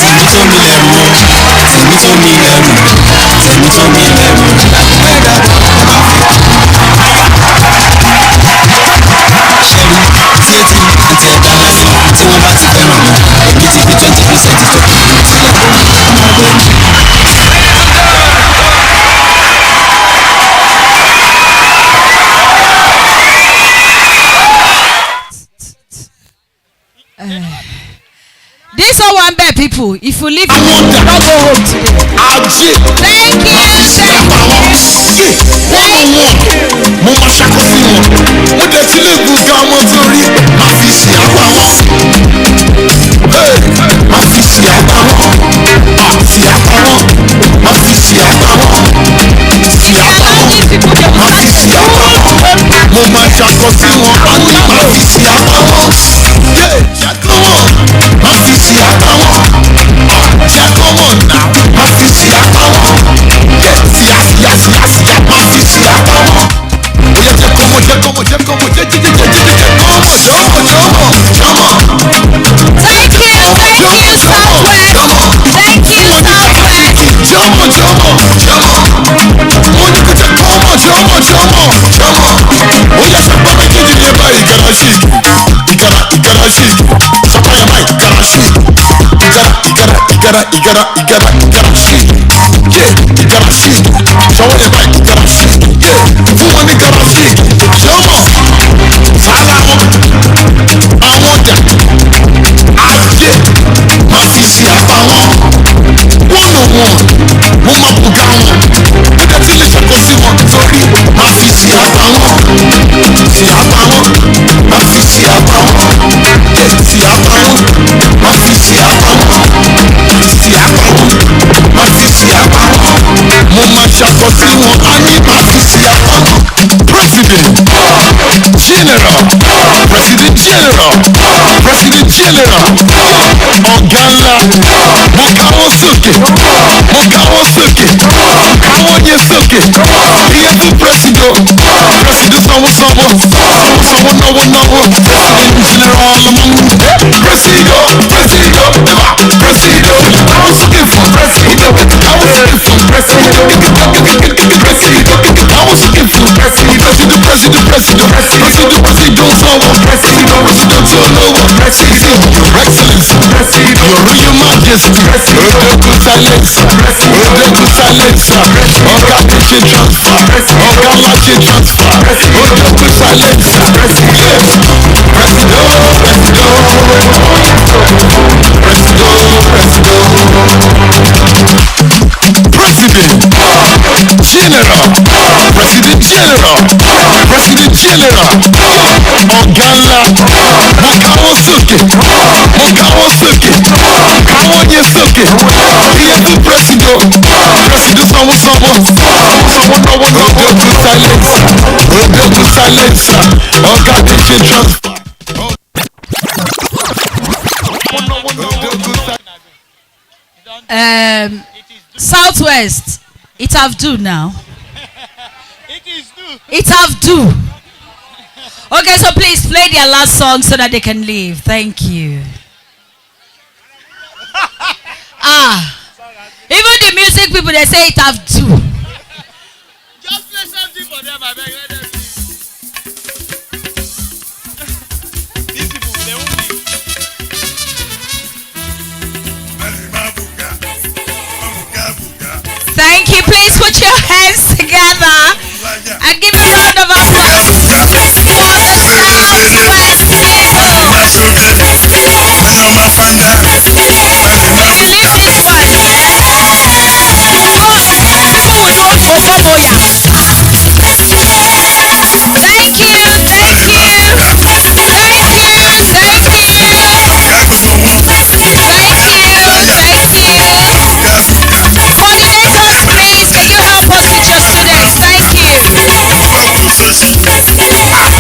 Tèmi tó mi lẹ́rù o, tèmi tó mi lẹ́rù, tèmi tó mi lẹ́rù. Mẹ́ta bá fi. Ṣẹ́rí tí etí àti ẹ̀dá lásán tí wọ́n bá ti fẹ́ràn mi, èmi ti fi 20% tó kù sílẹ̀ fún mi. This all one bad people. If you leave, you don't go home today. Thank you. Mo máa ṣàkóso wọn. Mo dẹ̀ ti lè gbùgà ọmọ torí máa fi ṣe àgbà wọn. Máa fi ṣe àgbà wọn. Fi àgbà wọn. Máa fi ṣe àgbà wọn. Fi àgbà wọn. Máa fi ṣe àgbà wọn. Mo máa ṣàkóso wọn. Àní máa fi ṣe àgbà wọn. Jẹ́kọ̀ wọn. Máa fi ṣe àgbà wọn. Jẹ́kọ̀ wọn náà. Máa fi ṣe àgbà wọn. Síyá máa fi ṣe àgbà wọn. Oye jẹ́ kọ́mọ jẹ́ kọ́mọ jẹ́ kọ́mọ jẹ́ jẹ́ jẹ́ jẹ́ jẹ́ kọ́mọ jọ́mọ jọ́mọ jọ́mọ. Thank you, Southwest. Thank you, Southwest. Jọ́mọ jọ́mọ jọ́mọ. Mo ní kò jẹ́ kọ́mọ jọ́mọ jọ́mọ jọ́mọ. Oye sọ́pọ̀ méjèèjì yẹn báyìí garaji garaji sọ́pọ̀ yẹn báyìí garaji garaji garaji sọ́wọ́ yẹn báyìí garaji fún wọn ní garaji jọ́mọ sálá wọn àwọn ọjà ayé máa fi ṣe àbá wọn wọ́n nà wọn mo máa bùgá wọn nígbà tí lè ṣàkóso sí wọn torí máa fi ṣe àbá wọn ṣe àbá wọn máa fi ṣe àbá wọn ṣe àbá wọn máa fi ṣe àbá wọn ṣe àbá wọn máa fi ṣe àbá wọn mo máa ṣàkóso wọn á ní máa fi ṣe àbá wọn. President General President General President General ọ̀gá ńlá mo káwọ́ sókè mo káwọ́ sókè káwọ́ yẹn sókè iye fún President sanwó sanwó sanwó náwó náwó President General ọmọ President ẹ̀wà President káwọ́ sókè fún President káwọ́ sókè fún President káwọ́ sókè fún President sanwó President tí olówó President your excellence your royal majesty odogun silence odogun silence ọ̀gá ti ṣe transfer ọ̀gá ńlá ṣe transfer odogun silence President General President General President General ọ̀gá ńlá mo káwọ́ sókè mo káwọ́ sókè káwọ́ yẹn sókè iye fún President sanwó sanwó sanwó náwó náwó odogun silence ọ̀gá ti ṣe transfer. Southwest, it have do now. It have do. Okay, so please play their last song so that they can leave. Thank you. Even the music people, they say it have do. Just play something for them, I beg. Let them see. These people, they won't leave. Thank you. Please put your hands together and give a round of applause for the Thank you.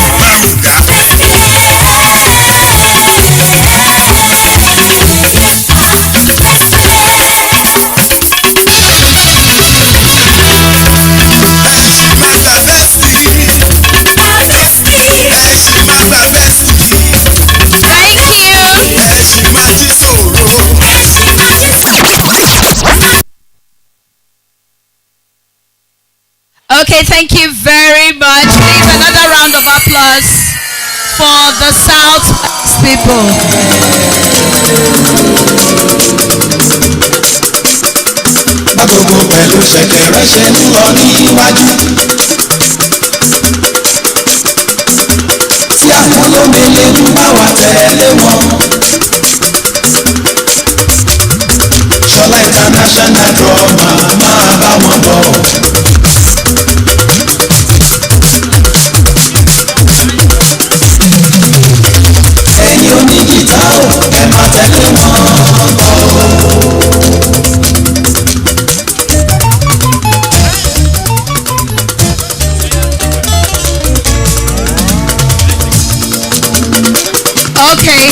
Thank you very much. Please, another round of applause for the South people. Agogo pẹ̀lú ṣẹ̀kẹ̀rẹ̀ ṣe ń lọ níwájú. Tí àwọn olómele ń bá wa tẹ̀lé wọn. Ṣọlá international drama máa bá wọn bọ̀. Ẹ̀yin onígìtá o, ẹ máa tẹ̀lé wọn bọ̀. Okay.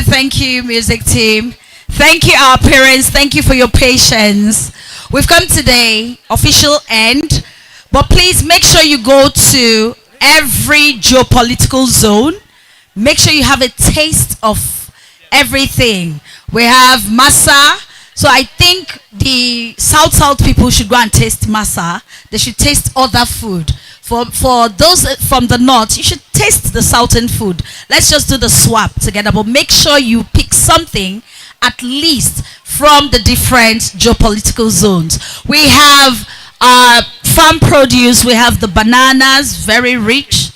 Thank you, music team. Thank you, our parents. Thank you for your patience. We've come today, official end, but please make sure you go to every geopolitical zone. Make sure you have a taste of everything. We have masa. So I think the South people should go and taste masa. They should taste other food. For those from the north, you should taste the southern food. Let's just do the swap together, but make sure you pick something at least from the different geopolitical zones. We have farm produce, we have the bananas, very rich,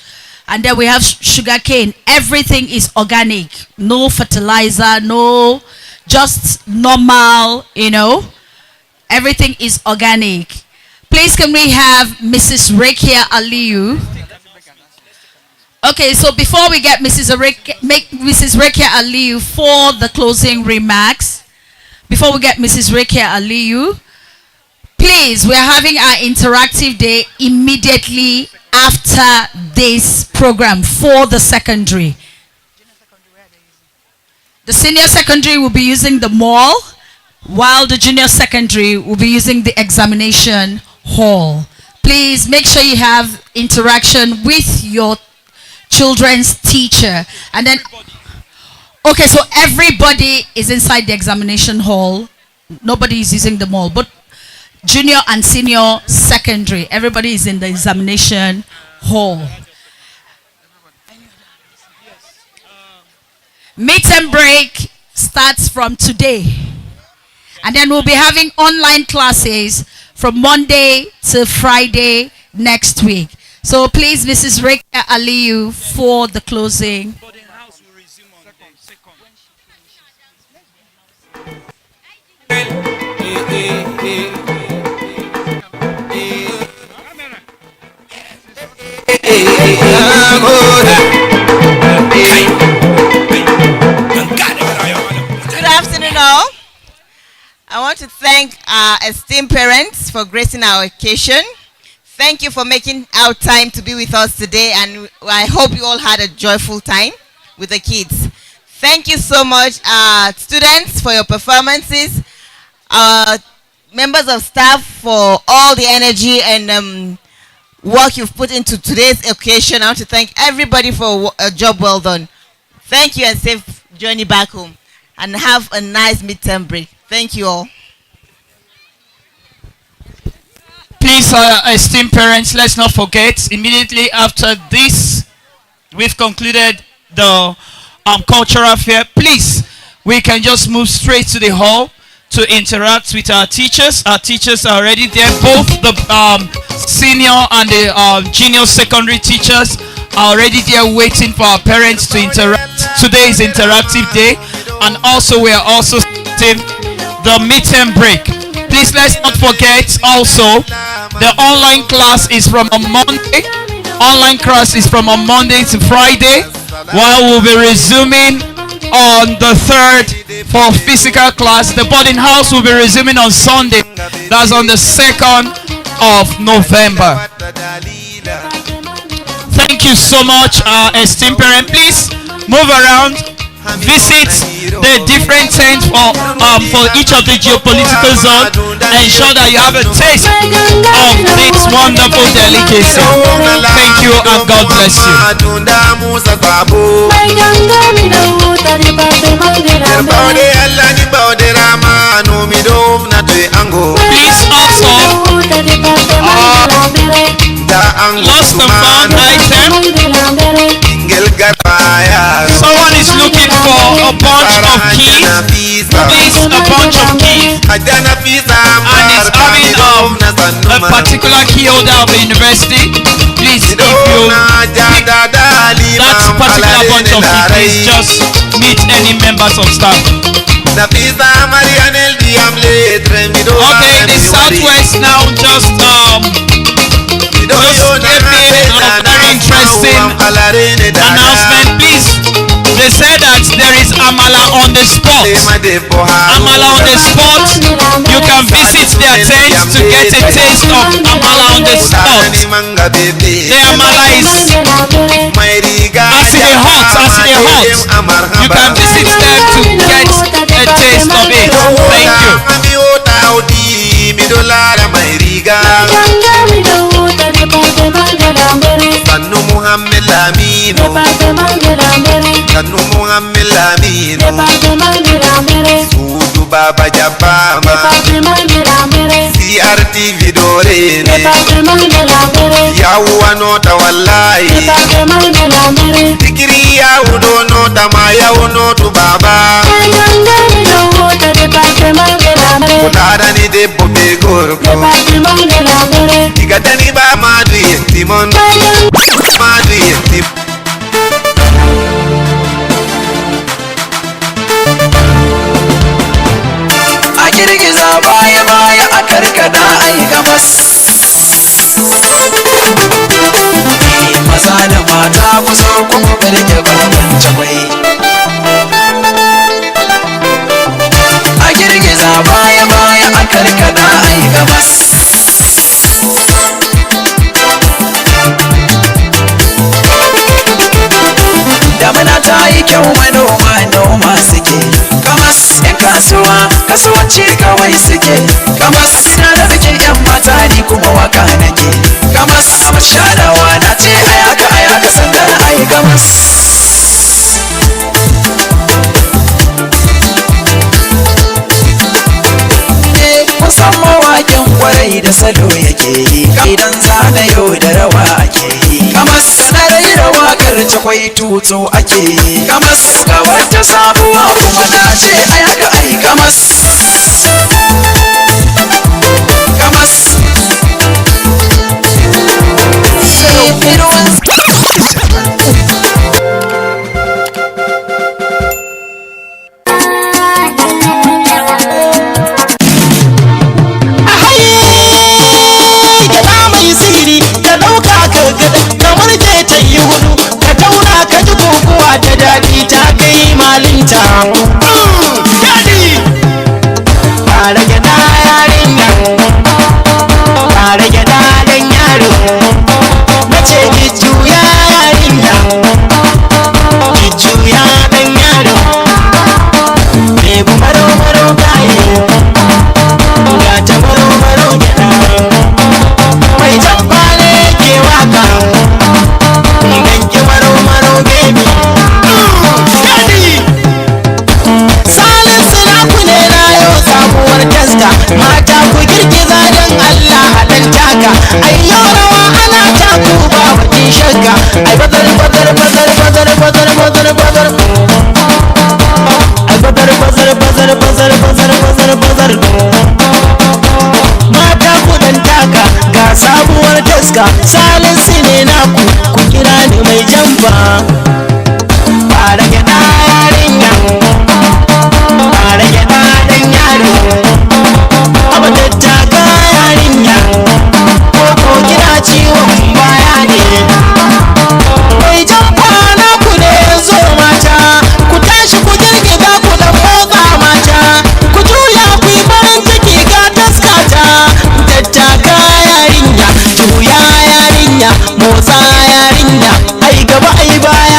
and then we have sugarcane. Everything is organic, no fertilizer, no, just normal, everything is organic. Please, can we have Mrs. Rekia Aliyu? Okay, so before we get Mrs. Rekia Aliyu for the closing remarks, before we get Mrs. Rekia Aliyu, please, we're having our interactive day immediately after this program for the secondary. The senior secondary will be using the mall, while the junior secondary will be using the examination hall. Please make sure you have interaction with your children's teacher. And then, okay, so everybody is inside the examination hall. Nobody is using the mall, but junior and senior secondary, everybody is in the examination hall. Meet and break starts from today. And then we'll be having online classes from Monday to Friday next week. So please, Mrs. Rekia Aliyu, for the closing. Good afternoon, all. I want to thank our esteemed parents for gracing our occasion. Thank you for making our time to be with us today, and I hope you all had a joyful time with the kids. Thank you so much, students, for your performances, members of staff for all the energy and work you've put into today's occasion. I want to thank everybody for a job well done. Thank you, and safe journey back home, and have a nice midterm break. Thank you all. Please, esteemed parents, let's not forget, immediately after this, we've concluded the cultural fair. Please, we can just move straight to the hall to interact with our teachers. Our teachers are already there. Both the senior and the junior secondary teachers are already there waiting for our parents to interact. Today is interactive day, and also we are also starting the midterm break. Please, let's not forget also the online class is from a Monday. Online class is from a Monday to Friday, while we'll be resuming on the 3rd for physical class. The boarding house will be resuming on Sunday. That's on the 2nd of November. Thank you so much, esteemed parent. Please move around. Visit the different tents for each of the geopolitical zones. Ensure that you have a taste of this wonderful delicacy. Thank you, and God bless you. Please also lost and found item. Someone is looking for a bunch of keys. Please, a bunch of keys. And is having a particular key holder of the university. Please, if you pick that particular bunch of keys, please just meet any members of staff. Okay, the Southwest now just gave me a very interesting announcement. Please, they said that there is Amala on the spot. Amala on the spot. You can visit their tent to get a taste of Amala on the spot. The Amala is as it hot. You can visit them to get a taste of it. Thank you. Kanu Muhammad Lamino, Kanu Muhammad Lamino, Sudu Baba Jabama, CRTV Dorene, Yawu Anota Wallahi, Tikiri Yawu Dono Tamaya Unotu Baba, Kudara ni Debo Begorko, Tigatani Ba Madu Yetimon, Madu Yetim. A girgiza baya baya a karkada ai gabas. Maza da mata ku zo kuma birge baban jagwai. A girgiza baya baya a karkada ai gabas. Damina ta yi kyau manoma noma suke. Kamas 'yan kasuwa kasuwanci kawai suke. Kamas ina da bikin 'yan mata ni kuma waka nake. Kamas mashadawa na ce ayaka sannan ai kamas. Kusan mawakin kwarai da salo yake yi. Idan zana yau da rawa ake yi. Kamas na raira wakar cakwai tuto ake yi. Kamas ga wata sabuwa kuma na ce ayaka ai kamas. Kamas Salisu ne naku ku kira ni mai jamba. Fara gyaɗa yarinya, fara gyaɗa ɗan yaro, abu tattaka yarinya, ko kina ciwon baya ne. Mai jamba naku ne zo mata, ku tashi ku girgiza ku dan motsa mata, ku juya ku yi farin ciki ga taskata. Tattaka yarinya, juya yarinya, motsa yarinya, ai gaba ai baya.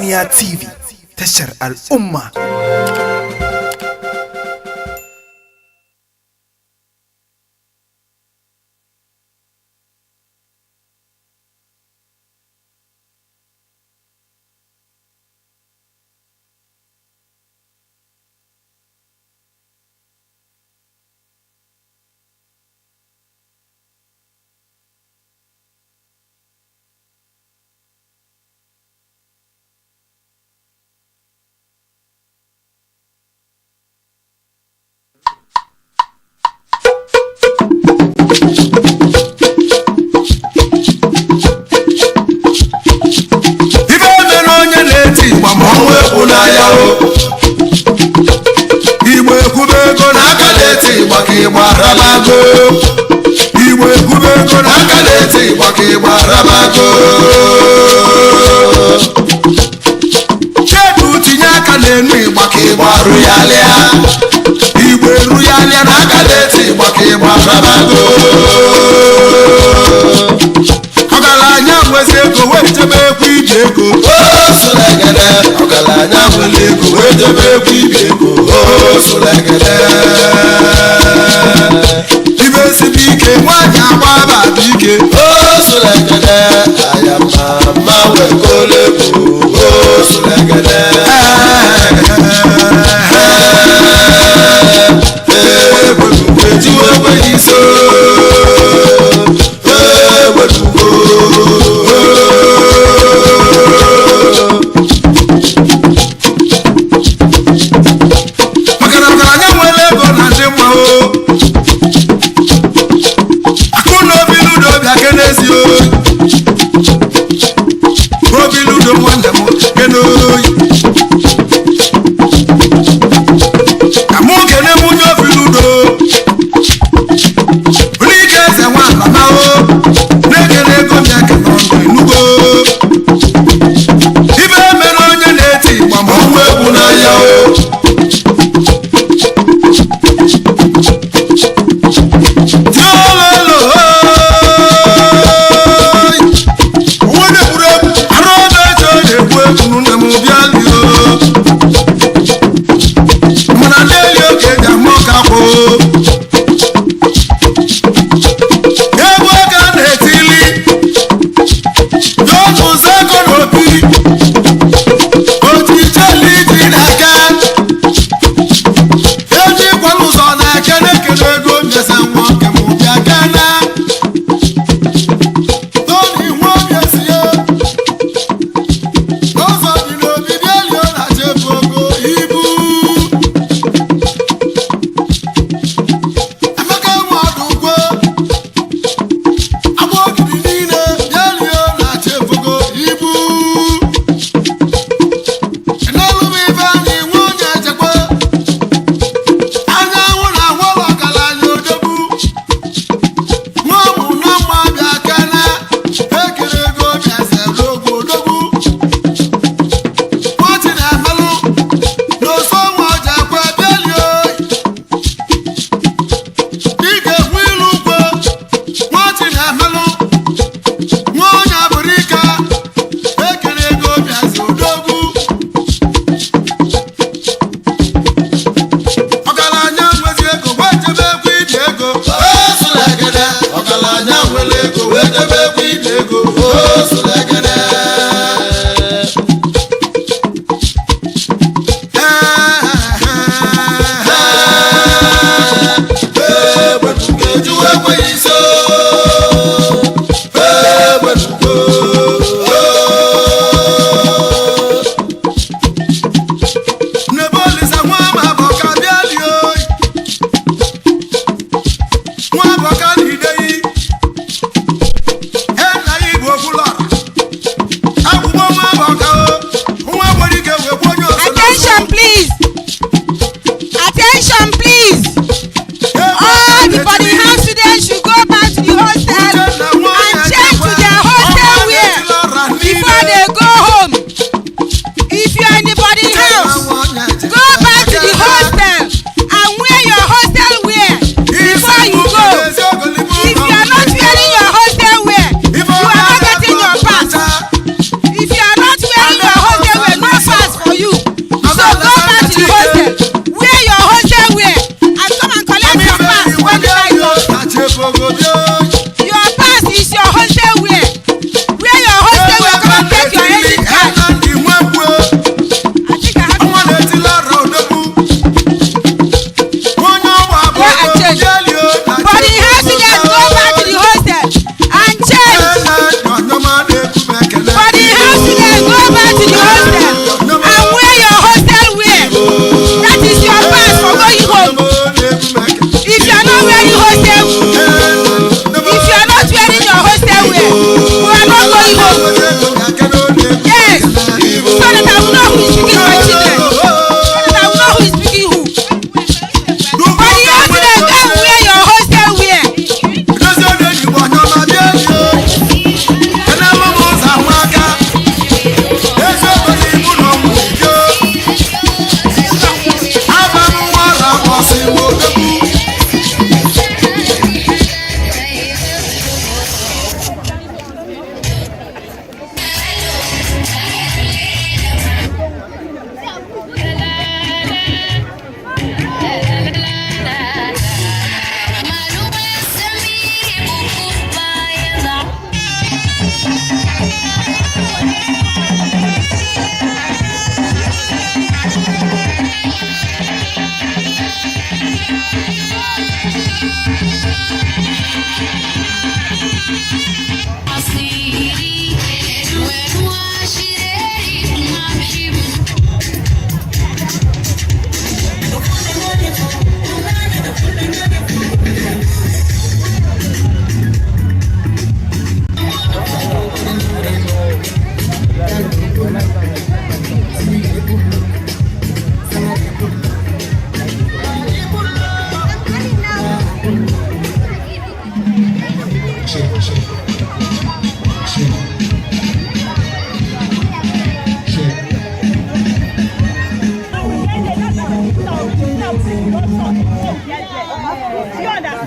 Sarauniya TV, tashar al'umma.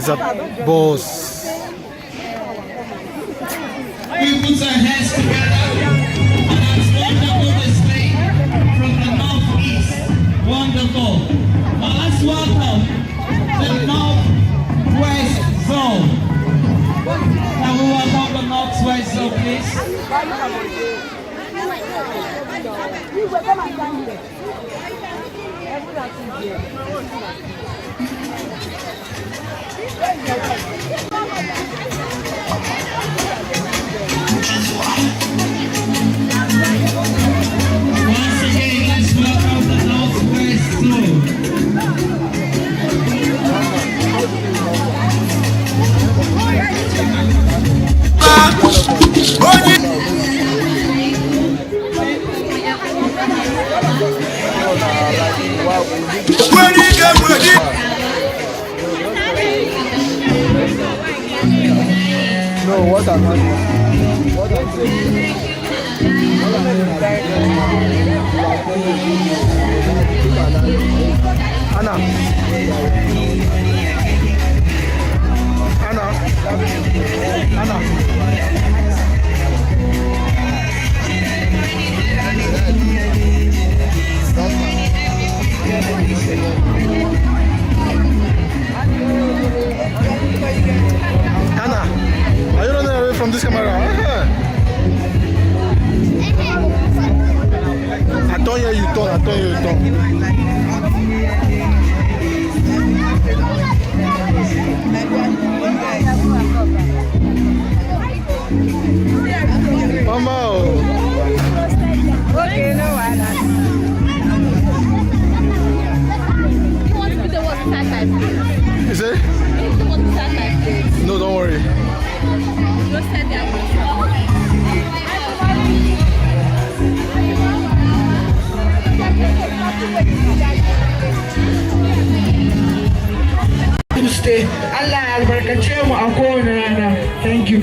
He's a boss. We put our hands together and it's wonderful display from the northeast. Wonderful. Now let's welcome the northwest zone. Can we welcome the northwest zone, please? Once again, let's welcome the northwest zone. No, what I'm Anna. Anna, are you running away from this camera? I don't hear you talk, Mama. Okay, no one. You want to be the one beside my place? Is it? You want the one beside my place? No, don't worry. You said that. Allah albarkace mu a kowane rana. Thank you.